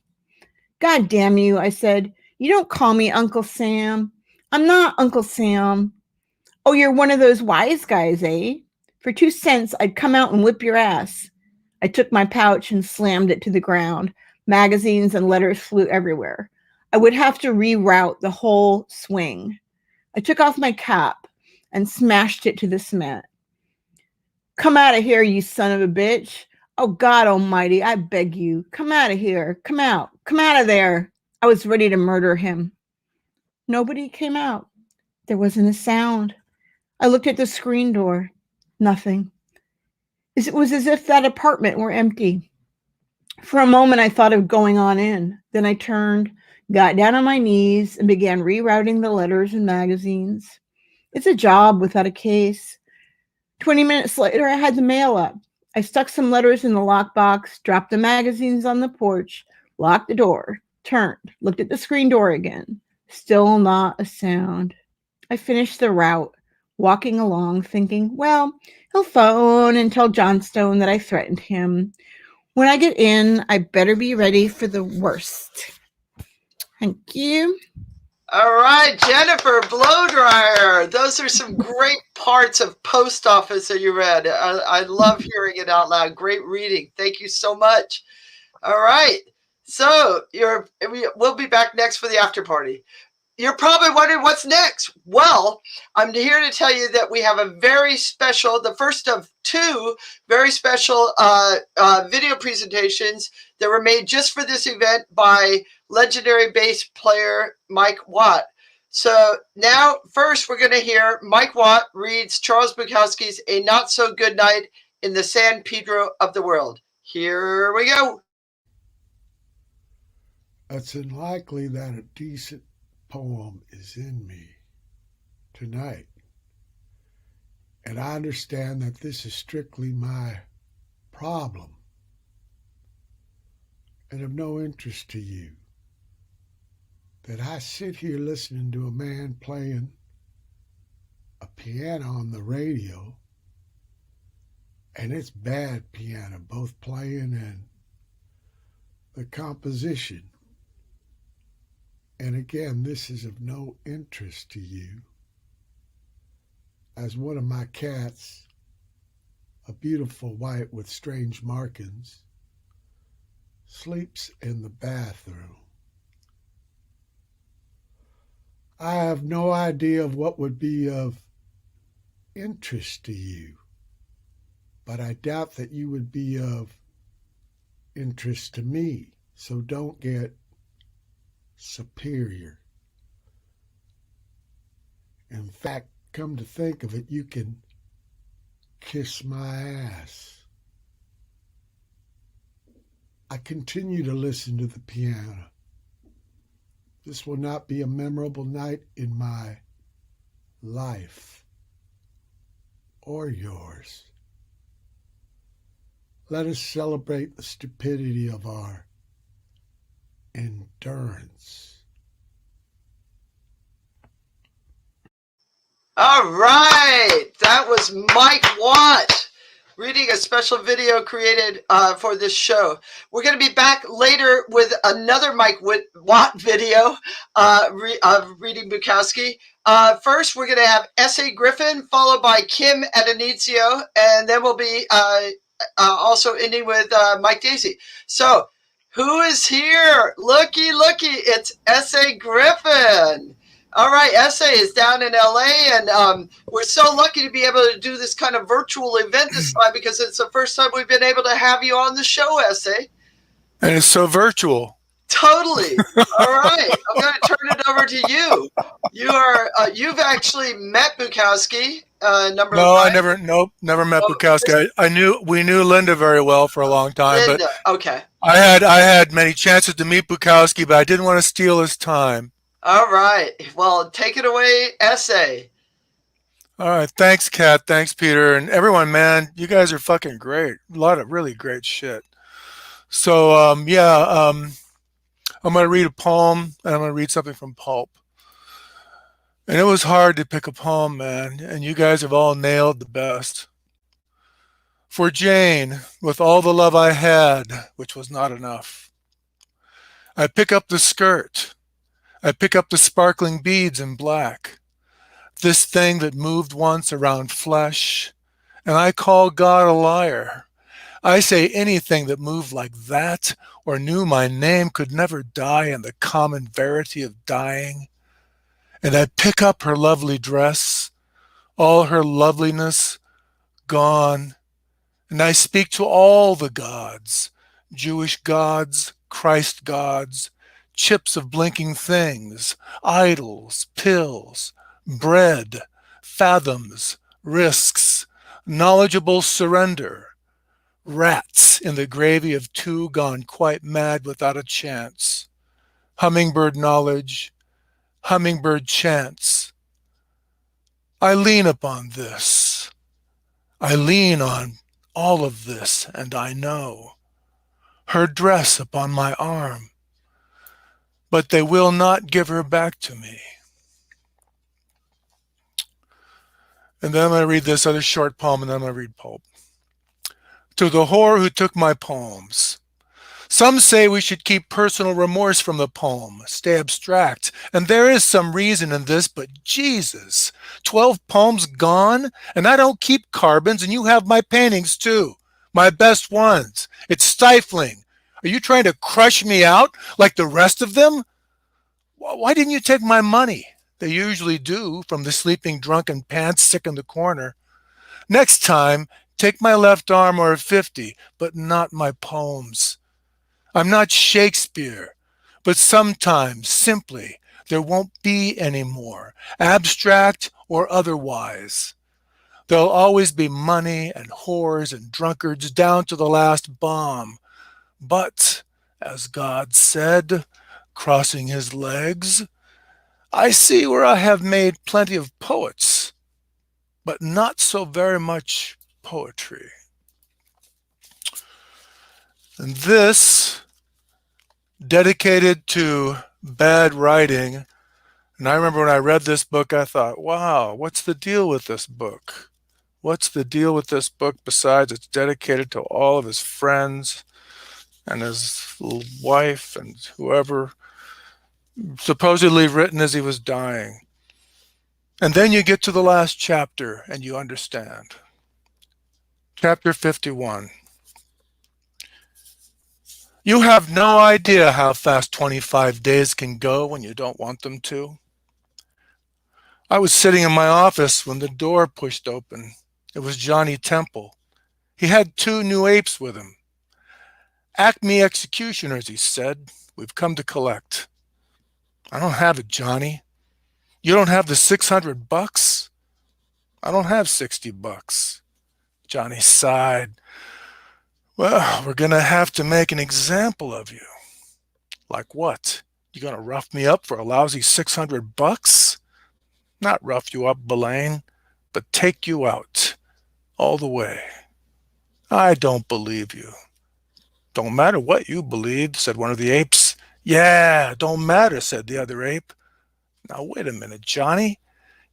"God damn you," I said. "You don't call me Uncle Sam. I'm not Uncle Sam." "Oh, you're one of those wise guys, eh? For 2 cents, I'd come out and whip your ass." I took my pouch and slammed it to the ground. Magazines and letters flew everywhere. I would have to reroute the whole swing. I took off my cap and smashed it to the cement. "Come out of here, you son of a bitch. Oh, God almighty, I beg you. Come out of here. Come out. Come out of there." I was ready to murder him. Nobody came out. There wasn't a sound. I looked at the screen door. Nothing. It was as if that apartment were empty. For a moment, I thought of going on in. Then I turned, got down on my knees, and began rerouting the letters and magazines. It's a job without a case. 20 minutes later, I had the mail up. I stuck some letters in the lockbox, dropped the magazines on the porch, locked the door, turned, looked at the screen door again. Still not a sound. I finished the route, walking along, thinking, well, he'll phone and tell Johnstone that I threatened him. When I get in, I better be ready for the worst. Thank you. All right, Jennifer Blowdryer. Those are some great parts of Post Office that you read. I love hearing it out loud. Great reading. Thank you so much. All right. So we'll be back next for the after party. You're probably wondering what's next. Well, I'm here to tell you that we have a very special, the first of two very special video presentations that were made just for this event by legendary bass player Mike Watt. So now, first, we're going to hear Mike Watt reads Charles Bukowski's A Not So Good Night in the San Pedro of the World. Here we go. It's unlikely that a decent poem is in me tonight. And I understand that this is strictly my problem and of no interest to you. That I sit here listening to a man playing a piano on the radio, and it's bad piano, both playing and the composition. And again, this is of no interest to you, as one of my cats, a beautiful white with strange markings, sleeps in the bathroom. I have no idea of what would be of interest to you, but I doubt that you would be of interest to me, so don't get superior. In fact, come to think of it, you can kiss my ass. I continue to listen to the piano. This will not be a memorable night in my life or yours. Let us celebrate the stupidity of our endurance. All right, that was Mike Watt reading a special video created for this show. We're going to be back later with another Mike Watt video of reading Bukowski. First, we're going to have S.A. Griffin, followed by Kim Addonizio, and then we'll be also ending with Mike Daisey. So, who is here? Looky, it's S.A. Griffin. All right, S.A. is down in L.A., and we're so lucky to be able to do this kind of virtual event this time because it's the first time we've been able to have you on the show, S.A. And it's so virtual. Totally. All right, I'm going to turn it over to you. You've actually met Bukowski. Never met Bukowski. We knew Linda very well for a long time. Linda, but okay. I had many chances to meet Bukowski, but I didn't want to steal his time. All right. Well, take it away, S.A. All right. Thanks, Kat. Thanks, Peter. And everyone, man, you guys are fucking great. A lot of really great shit. So, I'm going to read a poem, and I'm going to read something from Pulp. And it was hard to pick a poem, man, and you guys have all nailed the best. For Jane, with all the love I had, which was not enough, I pick up the skirt. I pick up the sparkling beads in black, this thing that moved once around flesh, and I call God a liar. I say anything that moved like that or knew my name could never die in the common verity of dying. And I pick up her lovely dress, all her loveliness gone, and I speak to all the gods, Jewish gods, Christ gods, chips of blinking things, idols, pills, bread, fathoms, risks, knowledgeable surrender, rats in the gravy of two gone quite mad without a chance, hummingbird knowledge, hummingbird chance. I lean upon this. I lean on all of this, and I know her dress upon my arm, but they will not give her back to me. And then I'm going to read this other short poem, and then I'm going to read Pulp. To the whore who took my poems. Some say we should keep personal remorse from the poem, stay abstract. And there is some reason in this, but Jesus, 12 poems gone, and I don't keep carbons, and you have my paintings too, my best ones. It's stifling. Are you trying to crush me out like the rest of them? Why didn't you take my money? They usually do, from the sleeping drunken pants sick in the corner. Next time, take my left arm or a 50, but not my poems. I'm not Shakespeare, but sometimes, simply, there won't be any more, abstract or otherwise. There'll always be money and whores and drunkards down to the last bomb. But, as God said, crossing his legs, I see where I have made plenty of poets, but not so very much poetry. And this, dedicated to bad writing, and I remember when I read this book, I thought, wow, what's the deal with this book? What's the deal with this book besides it's dedicated to all of his friends and his wife and whoever, supposedly written as he was dying. And then you get to the last chapter and you understand. Chapter 51. You have no idea how fast 25 days can go when you don't want them to. I was sitting in my office when the door pushed open. It was Johnny Temple. He had 2 new apes with him. Acme executioners, he said. We've come to collect. I don't have it, Johnny. You don't have the $600? I don't have $60. Johnny sighed. Well, we're going to have to make an example of you. Like what? You going to rough me up for a lousy $600? Not rough you up, Belaine, but take you out. All the way. I don't believe you. Don't matter what you believed, said one of the apes. Yeah, don't matter, said the other ape. Now, wait a minute, Johnny.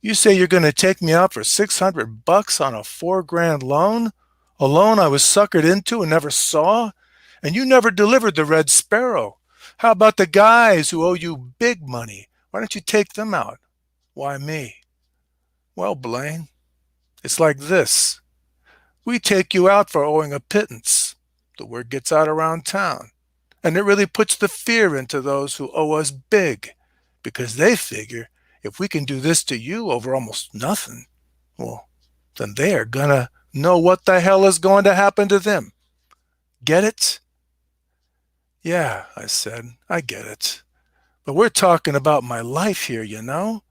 You say you're going to take me out for $600 on a $4,000 loan? A loan I was suckered into and never saw? And you never delivered the Red Sparrow. How about the guys who owe you big money? Why don't you take them out? Why me? Well, Blaine, it's like this. We take you out for owing a pittance. The word gets out around town. And it really puts the fear into those who owe us big, because they figure if we can do this to you over almost nothing, well, then they are gonna know what the hell is going to happen to them. Get it? Yeah, I said, I get it. But we're talking about my life here, you know?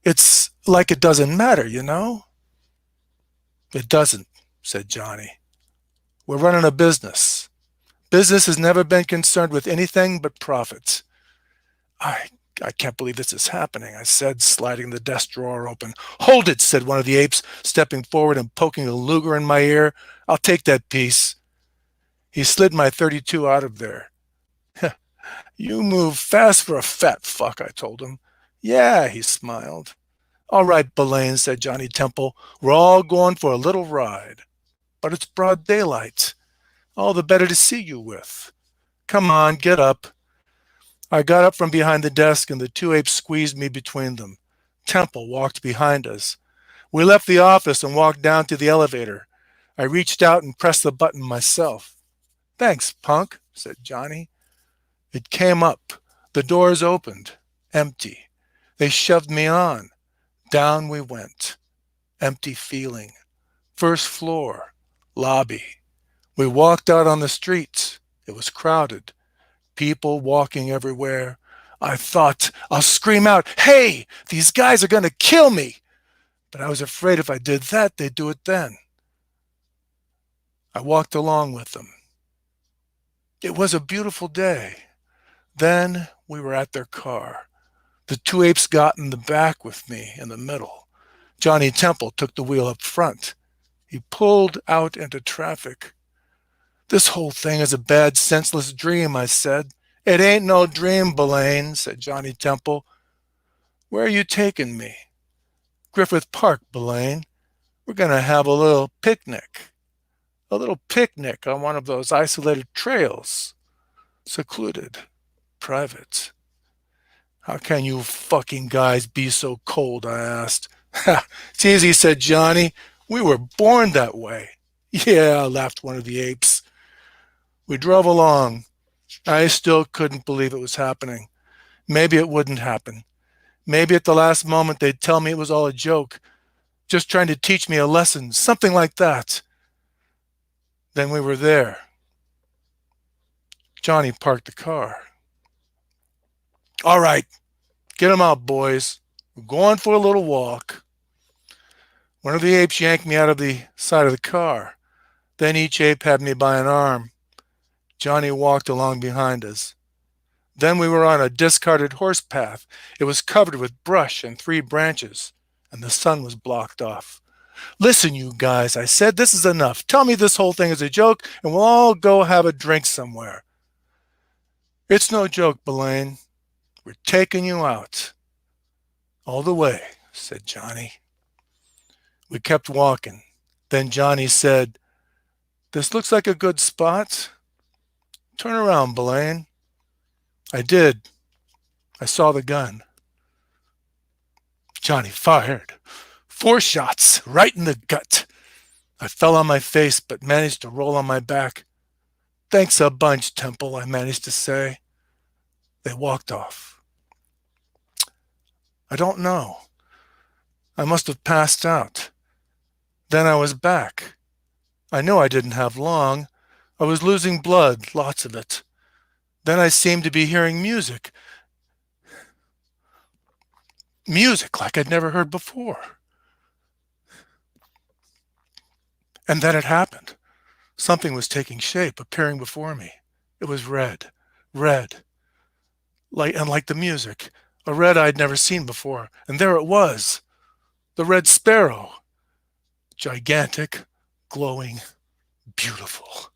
It's like it doesn't matter, you know? It doesn't, said Johnny. We're running a business. Business has never been concerned with anything but profits. I can't believe this is happening, I said, sliding the desk drawer open. Hold it, said one of the apes, stepping forward and poking a Luger in my ear. I'll take that piece. He slid my .32 out of there. You move fast for a fat fuck, I told him. Yeah, he smiled. All right, Belaine, said Johnny Temple. We're all going for a little ride. But it's broad daylight. All the better to see you with. Come on, get up. I got up from behind the desk and the 2 apes squeezed me between them. Temple walked behind us. We left the office and walked down to the elevator. I reached out and pressed the button myself. Thanks, punk, said Johnny. It came up. The doors opened. Empty. They shoved me on. Down we went. Empty feeling. First floor. Lobby. We walked out on the streets. It was crowded. People walking everywhere. I thought, I'll scream out, hey, these guys are going to kill me. But I was afraid if I did that, they'd do it then. I walked along with them. It was a beautiful day. Then we were at their car. The 2 apes got in the back with me in the middle. Johnny Temple took the wheel up front. He pulled out into traffic. This whole thing is a bad, senseless dream, I said. It ain't no dream, Belaine, said Johnny Temple. Where are you taking me? Griffith Park, Belaine. We're going to have a little picnic. A little picnic on one of those isolated trails. Secluded. Private. How can you fucking guys be so cold, I asked. It's easy, said Johnny. We were born that way. Yeah, laughed one of the apes. We drove along. I still couldn't believe it was happening. Maybe it wouldn't happen. Maybe at the last moment they'd tell me it was all a joke, just trying to teach me a lesson, something like that. Then we were there. Johnny parked the car. All right, get 'em out, boys. We're going for a little walk. One of the apes yanked me out of the side of the car. Then each ape had me by an arm. Johnny walked along behind us. Then we were on a discarded horse path. It was covered with brush and 3 branches, and the sun was blocked off. Listen, you guys, I said, this is enough. Tell me this whole thing is a joke, and we'll all go have a drink somewhere. It's no joke, Belaine. We're taking you out. All the way, said Johnny. We kept walking. Then Johnny said, this looks like a good spot. Turn around, Belaine. I did. I saw the gun. Johnny fired. 4 shots, right in the gut. I fell on my face, but managed to roll on my back. Thanks a bunch, Temple, I managed to say. They walked off. I don't know. I must have passed out. Then I was back. I knew I didn't have long. I was losing blood, lots of it. Then I seemed to be hearing music. Music like I'd never heard before. And then it happened. Something was taking shape, appearing before me. It was red, like the music, a red I'd never seen before. And there it was, the red sparrow. Gigantic, glowing, beautiful.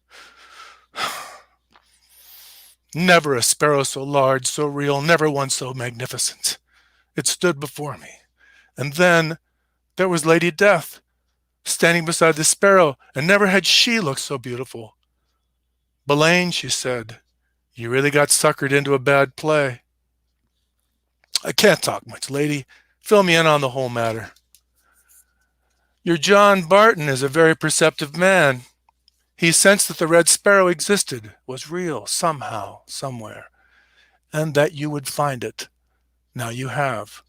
Never a sparrow so large, so real, never one so magnificent. It stood before me. And then there was Lady Death, standing beside the sparrow, and never had she looked so beautiful. Belaine, she said, you really got suckered into a bad play. I can't talk much, lady. Fill me in on the whole matter. Your John Barton is a very perceptive man. He sensed that the red sparrow existed, was real, somehow, somewhere, and that you would find it. Now you have.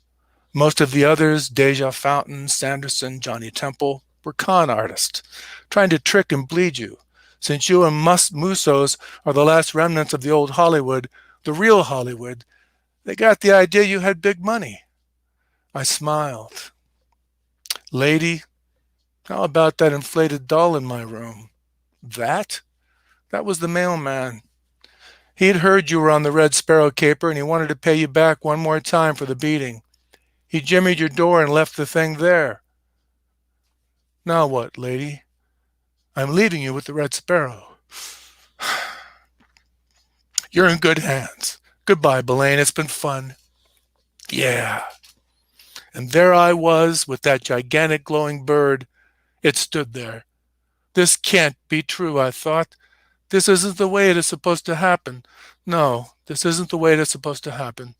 Most of the others, Deja Fountain, Sanderson, Johnny Temple, were con artists, trying to trick and bleed you. Since you and Mussos are the last remnants of the old Hollywood, the real Hollywood, they got the idea you had big money. I smiled. Lady, how about that inflated doll in my room? That was the mailman. He'd heard you were on the Red Sparrow caper, and he wanted to pay you back one more time for the beating. He jimmied your door and left the thing there. Now what, lady? I'm leaving you with the Red Sparrow. You're in good hands. Goodbye, Belaine. It's been fun. Yeah. And there I was with that gigantic glowing bird. It stood there. This can't be true, I thought. This isn't the way it is supposed to happen. No, this isn't the way it is supposed to happen.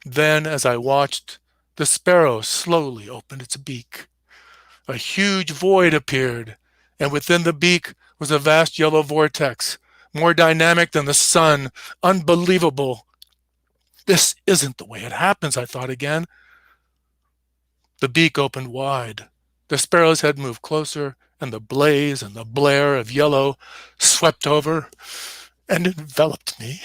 Then, as I watched, the sparrow slowly opened its beak. A huge void appeared, and within the beak was a vast yellow vortex, more dynamic than the sun, unbelievable. This isn't the way it happens, I thought again. The beak opened wide. The sparrow's head moved closer, and the blaze and the blare of yellow swept over and enveloped me.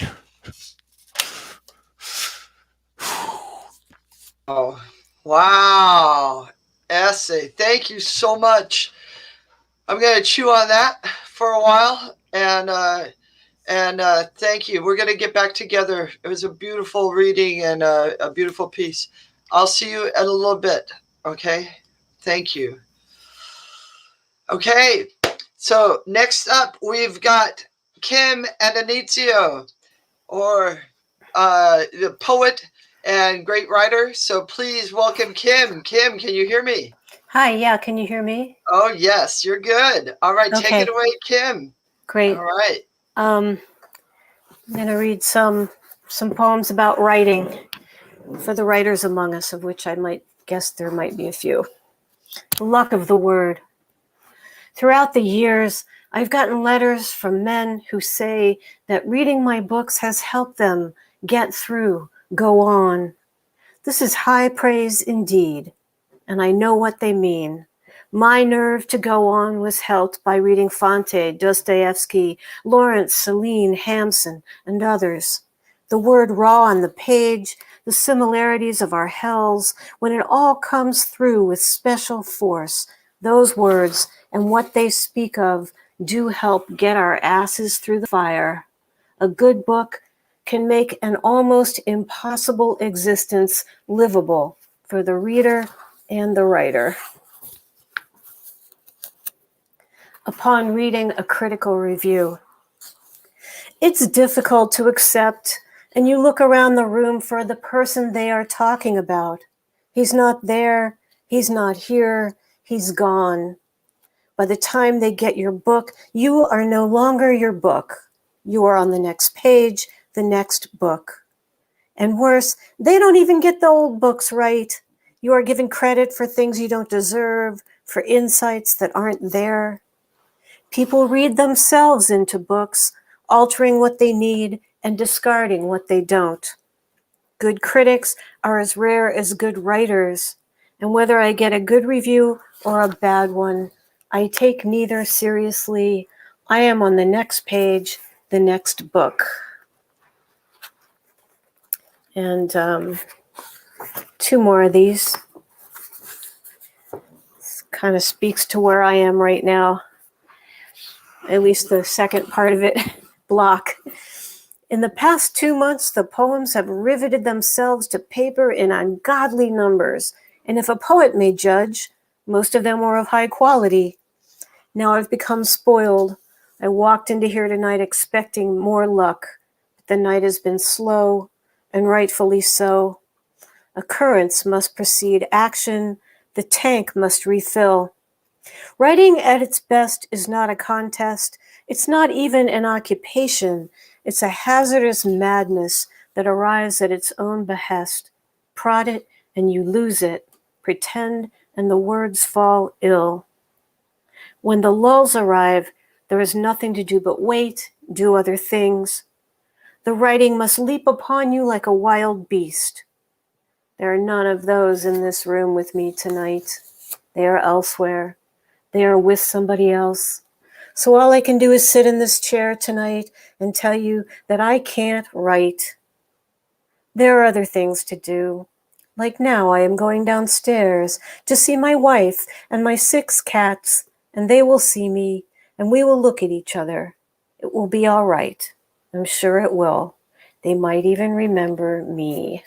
Oh, wow. Essay. Thank you so much. I'm going to chew on that for a while. And thank you. We're going to get back together. It was a beautiful reading and a beautiful piece. I'll see you in a little bit. Okay. Thank you. Okay. So next up, we've got Kim Addonizio, or the poet and great writer. So please welcome Kim. Kim, can you hear me? Hi, yeah, can you hear me? Oh, yes, you're good. All right, Okay. take it away, Kim. Great. All right. I'm going to read some poems about writing for the writers among us, of which I might guess there might be a few. The luck of the word. Throughout the years, I've gotten letters from men who say that reading my books has helped them get through, go on. This is high praise indeed, and I know what they mean. My nerve to go on was helped by reading Fante, Dostoevsky, Lawrence, Celine, Hampson, and others. The word raw on the page, the similarities of our hells, when it all comes through with special force, those words and what they speak of do help get our asses through the fire. A good book can make an almost impossible existence livable for the reader and the writer. Upon reading a critical review, it's difficult to accept, and you look around the room for the person they are talking about. He's not there, he's not here, he's gone. By the time they get your book, you are no longer your book. You are on the next page, the next book. And worse, they don't even get the old books right. You are given credit for things you don't deserve, for insights that aren't there. People read themselves into books, altering what they need and discarding what they don't. Good critics are as rare as good writers, and whether I get a good review or a bad one, I take neither seriously. I am on the next page, the next book. And two more of these. This kind of speaks to where I am right now, at least the second part of it, block. In the past 2 months, the poems have riveted themselves to paper in ungodly numbers, and if a poet may judge, most of them were of high quality. Now I've become spoiled. I walked into here tonight expecting more luck, but the night has been slow, and rightfully so. Occurrence must precede action. The tank must refill. Writing at its best is not a contest. It's not even an occupation. It's a hazardous madness that arrives at its own behest. Prod it and you lose it. Pretend and the words fall ill. When the lulls arrive, there is nothing to do but wait, do other things. The writing must leap upon you like a wild beast. There are none of those in this room with me tonight. They are elsewhere. They are with somebody else. So all I can do is sit in this chair tonight and tell you that I can't write. There are other things to do. Like now, I am going downstairs to see my wife and my 6 cats, and they will see me, and we will look at each other. It will be all right. I'm sure it will. They might even remember me.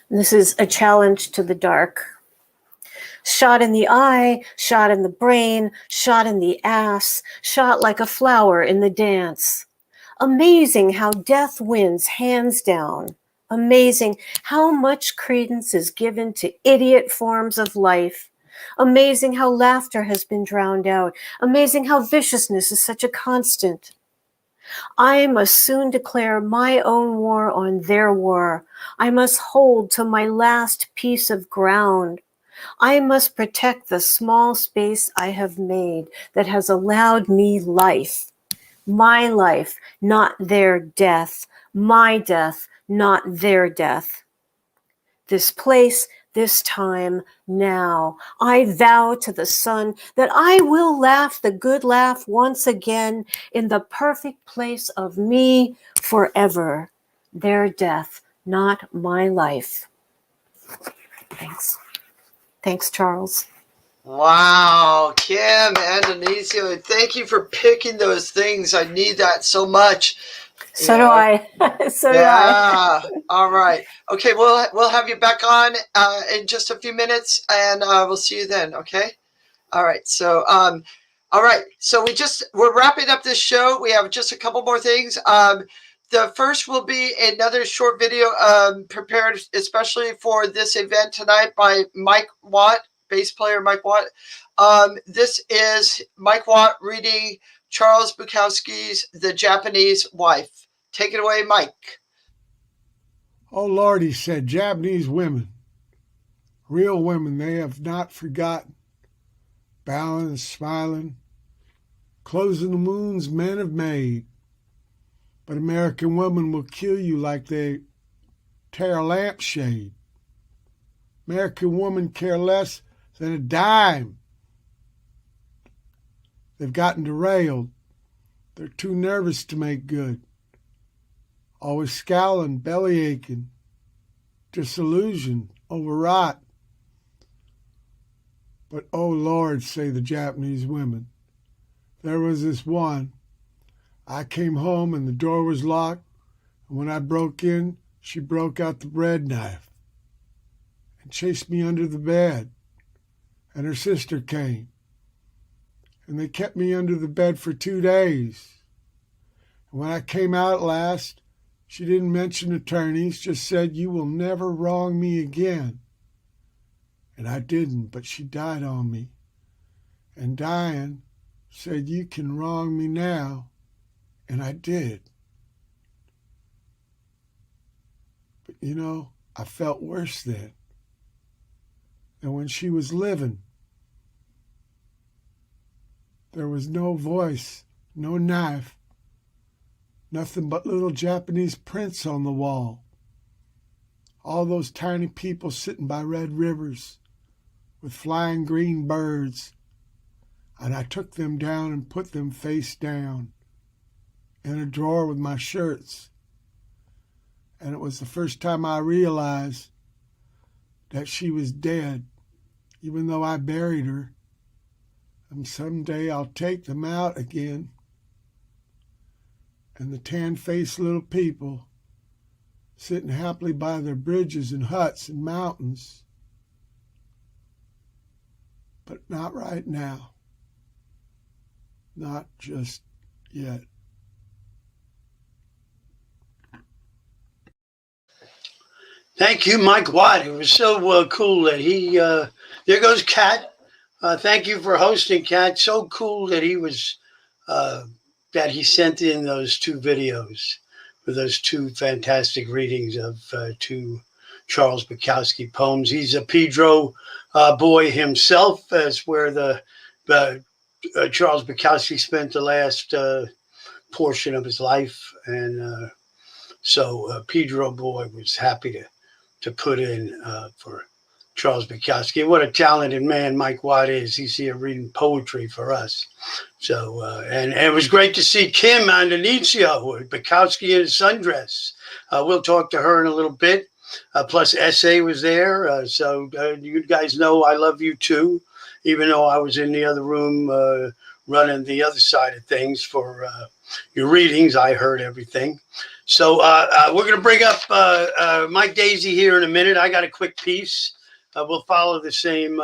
This is a challenge to the dark. Shot in the eye, shot in the brain, shot in the ass, shot like a flower in the dance. Amazing how death wins hands down. Amazing how much credence is given to idiot forms of life. Amazing how laughter has been drowned out. Amazing how viciousness is such a constant. I must soon declare my own war on their war. I must hold to my last piece of ground. I must protect the small space I have made that has allowed me life. My life, not their death. My death, not their death. This place, this time, now. I vow to the sun that I will laugh the good laugh once again in the perfect place of me forever. Their death, not my life. Thanks. Thanks, Charles. Wow, Kim Addonizio, thank you for picking those things. I need that so much. So do I. So do I. All right. Okay, we'll have you back on in just a few minutes, and we'll see you then. Okay. All right. So all right. So we're wrapping up this show. We have just a couple more things. The first will be another short video prepared especially for this event tonight by Mike Watt, bass player Mike Watt. This is Mike Watt reading Charles Bukowski's The Japanese Wife. Take it away, Mike. Oh, Lord, he said, Japanese women Real women, they have not forgotten. Bowing and smiling, closing the moons men have made. But American women will kill you like they tear a lampshade. American women care less than a dime. They've gotten derailed. They're too nervous to make good. Always scowling, belly aching, disillusioned, overwrought. But oh Lord, say the Japanese women. There was this one. I came home and the door was locked. And when I broke in, she broke out the bread knife and chased me under the bed. And her sister came. And they kept me under the bed for 2 days. And when I came out at last, she didn't mention attorneys, just said, "You will never wrong me again." And I didn't, but she died on me. And dying, said, "You can wrong me now." And I did. But you know, I felt worse then than when she was living. There was no voice, no knife, nothing but little Japanese prints on the wall. All those tiny people sitting by red rivers with flying green birds. And I took them down and put them face down in a drawer with my shirts. And it was the first time I realized that she was dead, even though I buried her. And someday I'll take them out again. And the tan-faced little people sitting happily by their bridges and huts and mountains. But not right now. Not just yet. Thank you, Mike Watt. It was so cool that he, there goes Kat. Thank you for hosting, Kat. So cool that he was, that he sent in those 2 videos with those 2 fantastic readings of 2 Charles Bukowski poems. He's a Pedro boy himself. That's where the Charles Bukowski spent the last portion of his life. And so Pedro boy was happy to put in for Charles Bukowski. What a talented man Mike Watt is. He's here reading poetry for us. So, and it was great to see Kim Addonizio, Bakowski in his sundress. We'll talk to her in a little bit. Plus Essay was there. So you guys know I love you too, even though I was in the other room running the other side of things for your readings. I heard everything. So we're going to bring up Mike Daisey here in a minute. I got a quick piece. We'll follow the same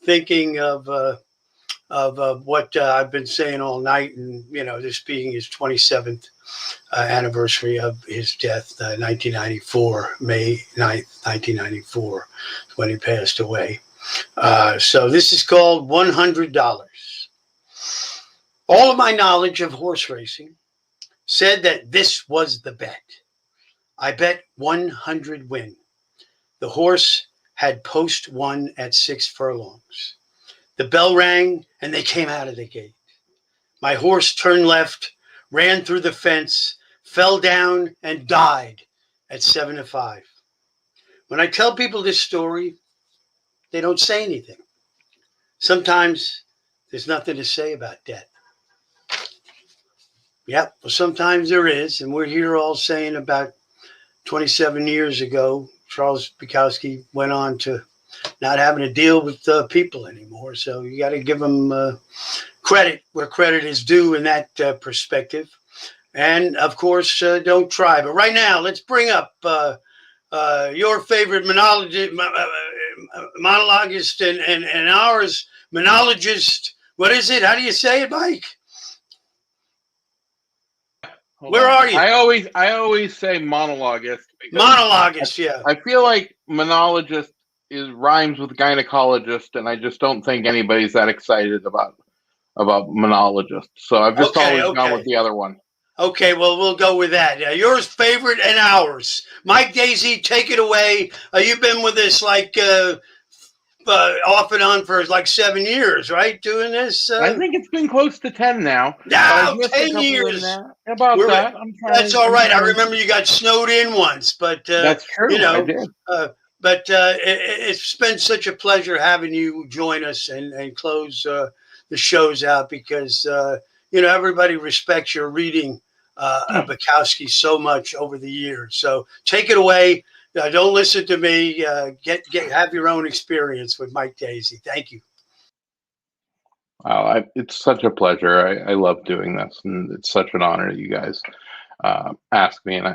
thinking of what I've been saying all night, and you know, this being his 27th anniversary of his death, 1994, May 9th, 1994, when he passed away. So this is called $100. All of my knowledge of horse racing said that this was the bet. I bet 100 win. The horse had post 1 at 6 furlongs. The bell rang and they came out of the gate. My horse turned left, ran through the fence, fell down and died at 7-5. When I tell people this story, they don't say anything. Sometimes there's nothing to say about death. Yep, well, sometimes there is, and we're here all saying about 27 years ago, Charles Bukowski went on to not having to deal with people anymore. So you got to give him credit where credit is due in that perspective. And of course, don't try. But right now, let's bring up your favorite monologist and ours, monologist. What is it? How do you say it, Mike? Where are you? I always say monologist. Monologist, yeah. I feel like monologist rhymes with gynecologist, and I just don't think anybody's that excited about monologist. So I've just always gone with the other one. Okay, well, we'll go with that. Yours favorite and ours. Mike Daisey, take it away. You've been with us like off and on for like 7 years, right? Doing this? I think it's been close to 10 now. But Now, I've missed a 10 couple in years. there. About We're, that. that's all I'm right. I trying to- remember you got snowed in once, but That's true. you know, I did. but it's been such a pleasure having you join us and close the shows out because you know, everybody respects your reading Bakowski so much over the years. So take it away. Don't listen to me. Have your own experience with Mike Daisey. Thank you. Wow, it's such a pleasure. I love doing this, and it's such an honor that you guys ask me, and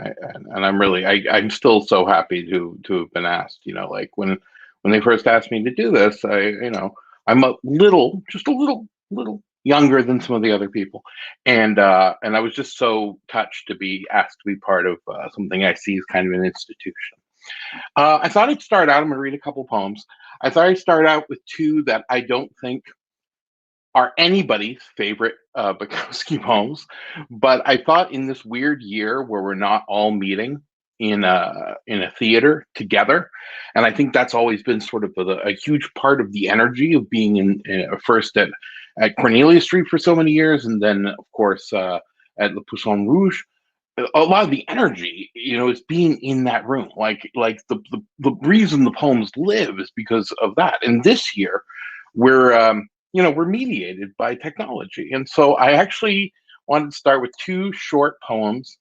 I'm still so happy to have been asked. You know, like when they first asked me to do this, I'm just a little younger than some of the other people, and I was just so touched to be asked to be part of something I see as kind of an institution. I thought I'd start out. I'm going to read a couple poems. I thought I'd start out with two that I don't think are anybody's favorite Bakowski poems, but I thought in this weird year where we're not all meeting in a theater together, and I think that's always been sort of a huge part of the energy of being in first at Cornelia Street for so many years, and then of course at Le Poussin Rouge. A lot of the energy, you know, is being in that room. Like the reason the poems live is because of that. And this year, we're mediated by technology. And so I actually wanted to start with two short poems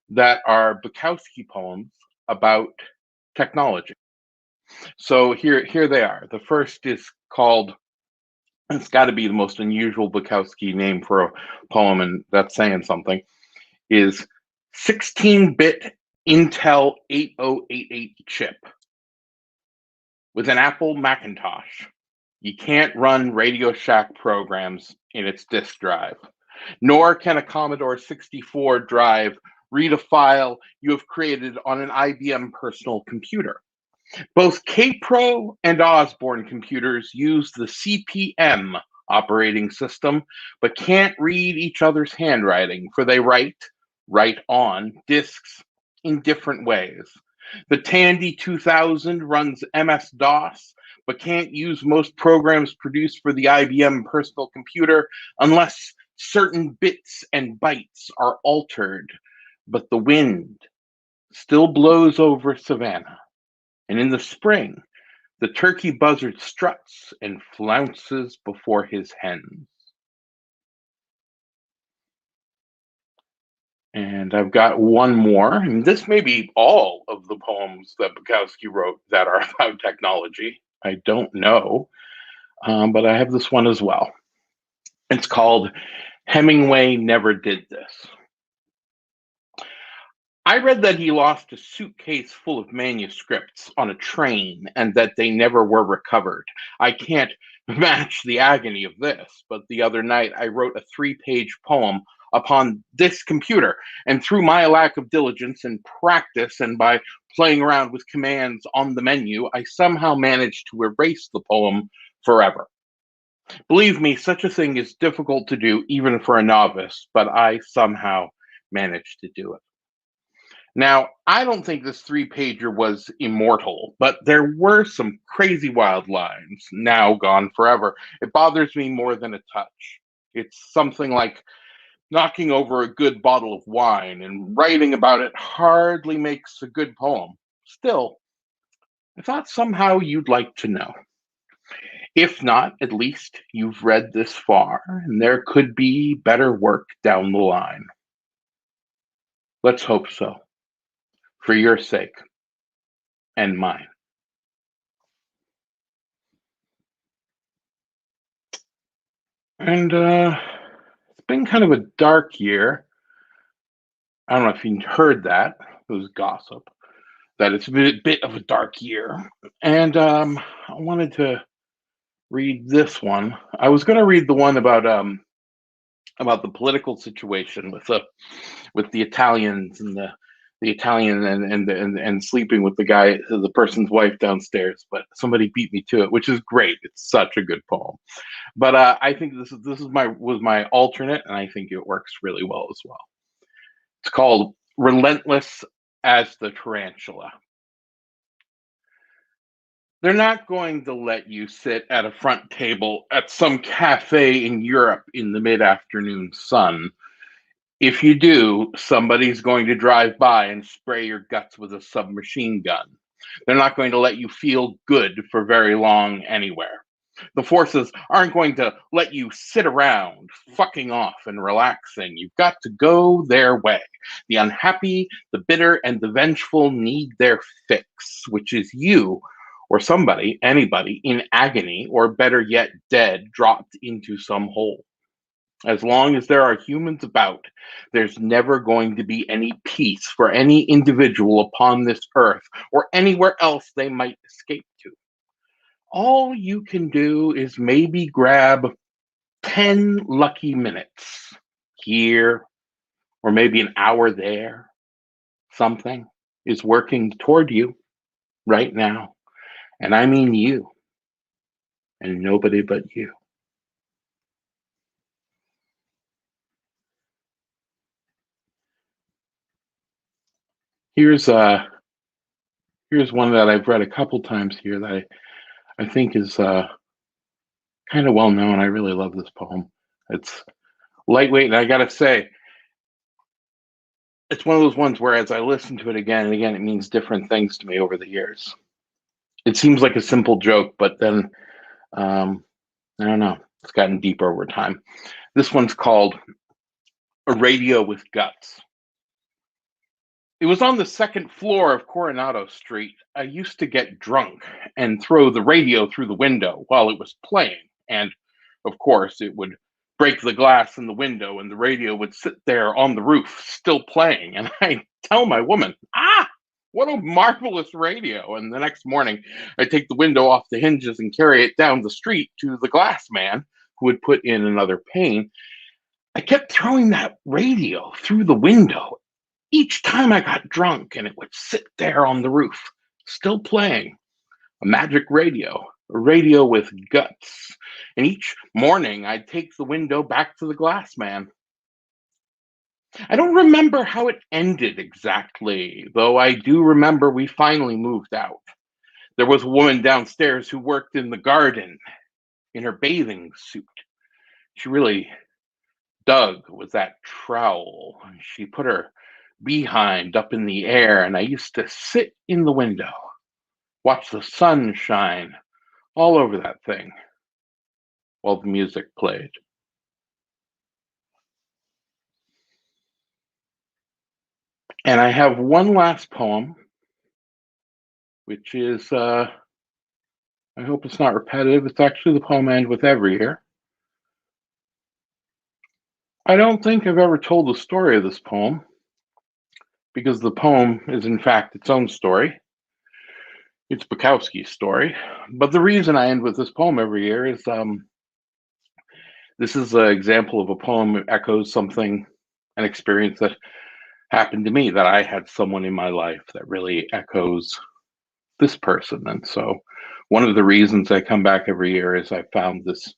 that are Bakowski poems about technology. So here they are. The first is called, it's got to be the most unusual Bakowski name for a poem, and that's saying something, is 16-bit Intel 8088 chip with an Apple Macintosh. You can't run Radio Shack programs in its disk drive, nor can a Commodore 64 drive read a file you have created on an IBM personal computer. Both K-Pro and Osborne computers use the CP/M operating system, but can't read each other's handwriting, for they write on disks in different ways. The Tandy 2000 runs MS-DOS, but can't use most programs produced for the IBM personal computer unless certain bits and bytes are altered. But the wind still blows over Savannah, and in the spring, the turkey buzzard struts and flounces before his hens. And I've got one more, and this may be all of the poems that Bakowski wrote that are about technology. I don't know, but I have this one as well. It's called Hemingway Never Did This. I read that he lost a suitcase full of manuscripts on a train and that they never were recovered. I can't match the agony of this, but the other night I wrote a 3-page poem upon this computer, and through my lack of diligence and practice and by playing around with commands on the menu, I somehow managed to erase the poem forever. Believe me, such a thing is difficult to do even for a novice, but I somehow managed to do it. Now, I don't think this 3-pager was immortal, but there were some crazy wild lines, now gone forever. It bothers me more than a touch. It's something like knocking over a good bottle of wine and writing about it hardly makes a good poem. Still, I thought somehow you'd like to know. If not, at least you've read this far, and there could be better work down the line. Let's hope so, for your sake and mine. And it's been kind of a dark year. I don't know if you heard that. It was gossip that it's been a bit of a dark year. And I wanted to read this one. I was going to read the one about the political situation with the Italians and the Italian and sleeping with the person's wife downstairs, but somebody beat me to it, which is great. It's such a good poem. But I think this was my alternate, and I think it works really well as well. It's called Relentless as the Tarantula. They're not going to let you sit at a front table at some cafe in Europe in the mid-afternoon sun. If you do, somebody's going to drive by and spray your guts with a submachine gun. They're not going to let you feel good for very long anywhere. The forces aren't going to let you sit around fucking off and relaxing. You've got to go their way. The unhappy, the bitter, and the vengeful need their fix, which is you or somebody, anybody, in agony, or better yet, dead, dropped into some hole. As long as there are humans about, there's never going to be any peace for any individual upon this earth or anywhere else they might escape to. All you can do is maybe grab 10 lucky minutes here, or maybe an hour there. Something is working toward you right now. And I mean you, and nobody but you. Here's one that I've read a couple times here that I think is kind of well known. I really love this poem. It's lightweight, and I gotta say, it's one of those ones where as I listen to it again and again, it means different things to me over the years. It seems like a simple joke, but then, I don't know, it's gotten deeper over time. This one's called A Radio with Guts. It was on the second floor of Coronado Street. I used to get drunk and throw the radio through the window while it was playing. And, of course, it would break the glass in the window and the radio would sit there on the roof, still playing. And I'd tell my woman, what a marvelous radio. And the next morning, I'd take the window off the hinges and carry it down the street to the glass man who would put in another pane. I kept throwing that radio through the window each time I got drunk, and it would sit there on the roof, still playing. A magic radio, a radio with guts. And each morning, I'd take the window back to the glass man. I don't remember how it ended exactly, though I do remember we finally moved out. There was a woman downstairs who worked in the garden in her bathing suit. She really dug with that trowel. She put her behind up in the air, and I used to sit in the window, watch the sun shine all over that thing while the music played. And I have one last poem, which is, I hope it's not repetitive. It's actually the poem I end with every year. I don't think I've ever told the story of this poem, because the poem is in fact its own story. It's Bukowski's story. But the reason I end with this poem every year is this is an example of a poem that echoes something, an experience that happened to me, that I had someone in my life that really echoes this person. And so one of the reasons I come back every year is I found this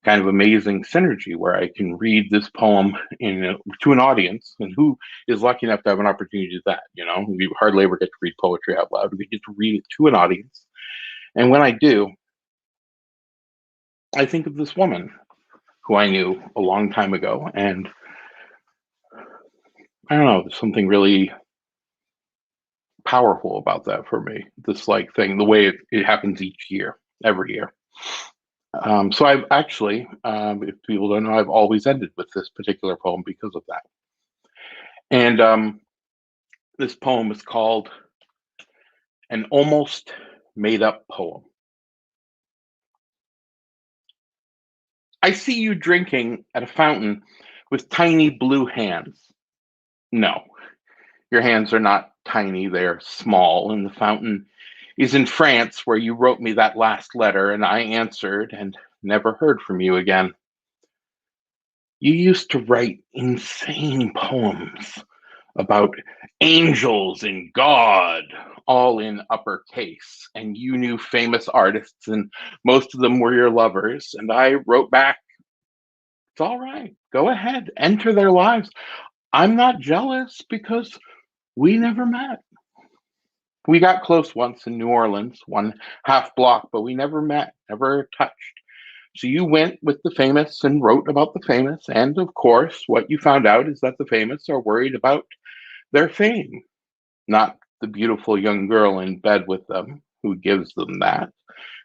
kind of amazing synergy where I can read this poem to an audience, and who is lucky enough to have an opportunity to do that? You know, we hardly ever get to read poetry out loud. We get to read it to an audience. And when I do, I think of this woman who I knew a long time ago. And I don't know, there's something really powerful about that for me. This like thing, the way it happens each year, every year. So I've actually, if people don't know, I've always ended with this particular poem because of that. And this poem is called An Almost Made Up Poem. I see you drinking at a fountain with tiny blue hands. No, your hands are not tiny, they're small, and the fountain is in France, where you wrote me that last letter, and I answered and never heard from you again. You used to write insane poems about angels and God, all in uppercase, and you knew famous artists, and most of them were your lovers, and I wrote back, it's all right, go ahead, enter their lives. I'm not jealous because we never met. We got close once in New Orleans, one half block, but we never met, never touched. So you went with the famous and wrote about the famous. And of course, what you found out is that the famous are worried about their fame, not the beautiful young girl in bed with them who gives them that,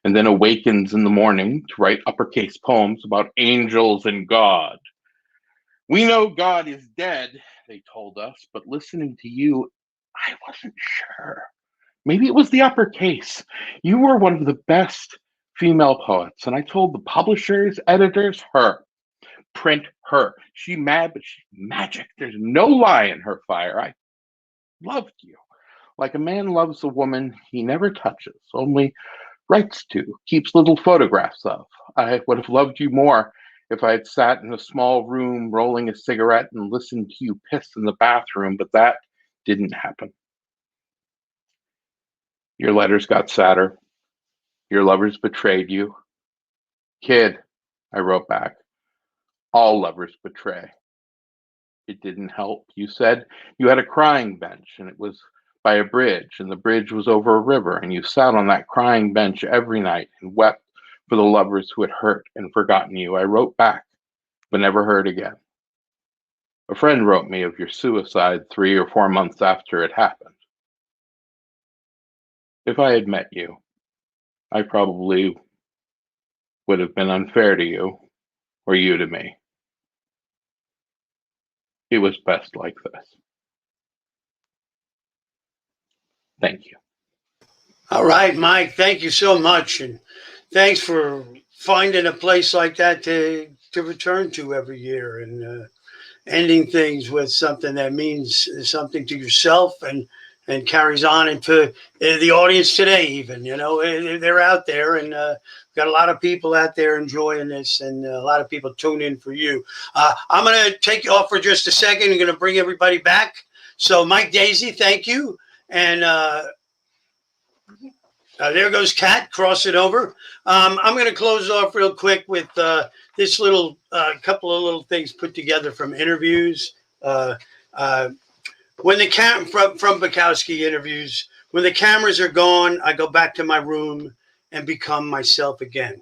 and then awakens in the morning to write uppercase poems about angels and God. We know God is dead, they told us, but listening to you, I wasn't sure. Maybe it was the uppercase. You were one of the best female poets, and I told the publishers, editors, her. Print her. She mad, but she's magic. There's no lie in her fire. I loved you. Like a man loves a woman he never touches, only writes to, keeps little photographs of. I would have loved you more if I had sat in a small room rolling a cigarette and listened to you piss in the bathroom, but that didn't happen. Your letters got sadder. Your lovers betrayed you. Kid, I wrote back, all lovers betray. It didn't help. You said you had a crying bench and it was by a bridge and the bridge was over a river and you sat on that crying bench every night and wept for the lovers who had hurt and forgotten you. I wrote back, but never heard again. A friend wrote me of your suicide 3 or 4 months after it happened. If I had met you, I probably would have been unfair to you, or you to me. It was best like this. Thank you. All right, Mike, thank you so much. And thanks for finding a place like that to return to every year and ending things with something that means something to yourself and carries on into the audience today even. You know, they're out there and got a lot of people out there enjoying this and a lot of people tune in for you. I'm going to take you off for just a second. I'm going to bring everybody back. So Mike Daisey, thank you. And there goes Kat, cross it over. I'm going to close off real quick with this little couple of little things put together from interviews. When the from Bukowski interviews, when the cameras are gone, I go back to my room and become myself again.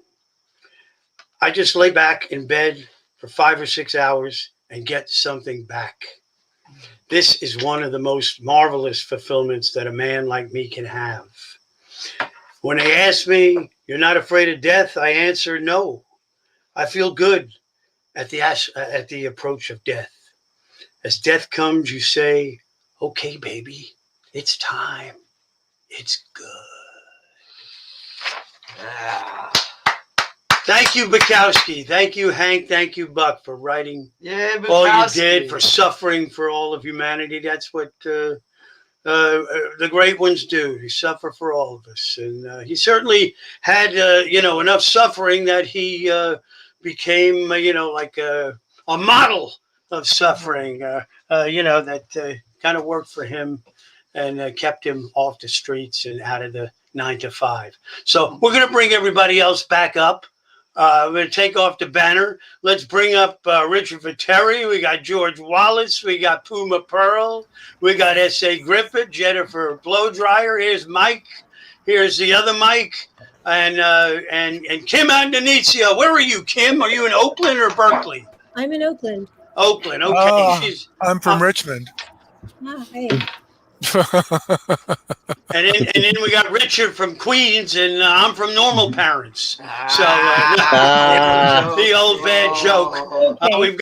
I just lay back in bed for 5 or 6 hours and get something back. This is one of the most marvelous fulfillments that a man like me can have. When they ask me, "You're not afraid of death?" I answer, no. I feel good at the approach of death. As death comes, you say, "Okay, baby, it's time. It's good." Thank you, Bakowski. Thank you, Hank. Thank you, Buck, for writing all you did, for suffering for all of humanity. That's what the great ones do. They suffer for all of us. And he certainly had, enough suffering that he became, like a model of suffering, that kind of worked for him and kept him off the streets and out of the 9 to 5. So we're going to bring everybody else back up. We're going to take off the banner. Let's bring up Richard Vetere. We got George Wallace. We got Puma Pearl. We got S.A. Griffin, Jennifer Blowdryer. Here's Mike. Here's the other Mike. And Kim Addonizio. Where are you, Kim? Are you in Oakland or Berkeley? I'm in Oakland. Oakland, okay. I'm from Richmond. Oh, hey. And then we got Richard from Queens, and I'm from Normal Parents. So the old bad joke. We've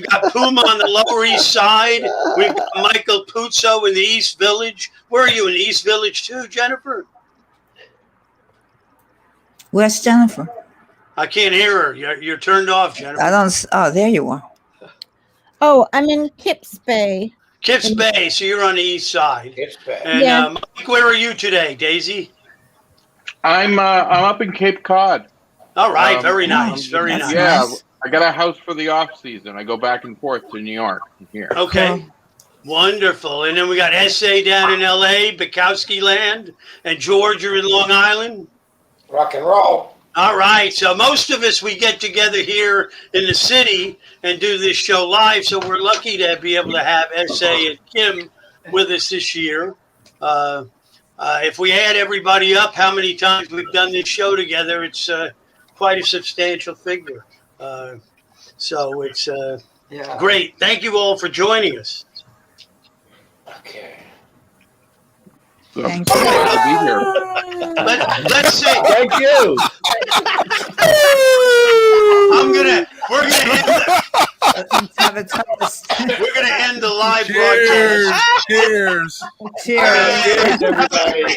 got Puma on the Lower East Side. We've got Michael Puzzo in the East Village. Where are you, in the East Village too, Jennifer? Where's Jennifer? I can't hear her. You're turned off, Jennifer. I don't. Oh, there you are. Oh, I'm in Kips Bay. Kips Bay, so you're on the East Side. Kips Bay. And Yeah. Mike, where are you today, Daisy? I'm up in Cape Cod. All right, very nice, very That's nice. Yeah, nice. I got a house for the off season. I go back and forth to New York from here. Okay. Wonderful. And then we got S.A. down in L.A., Bakowski land, and George, you're in Long Island. Rock and roll. All right. So most of us, we get together here in the city and do this show live. So we're lucky to be able to have S.A. and Kim with us this year. If we add everybody up, how many times we've done this show together, it's quite a substantial figure. So it's great. Thank you all for joining us. Okay. So, Thank glad you. to be here. Let's say Thank you. we're gonna end the live Cheers. broadcast. Cheers. Cheers. Cheers, everybody.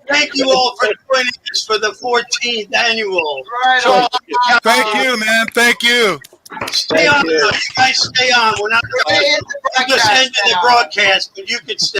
Thank you all for joining us for the 14th annual. Right So, on. Thank you, man. Thank you. stay on. You guys stay on. We're not We're gonna end the just broadcast ending the now. broadcast, but you can stay.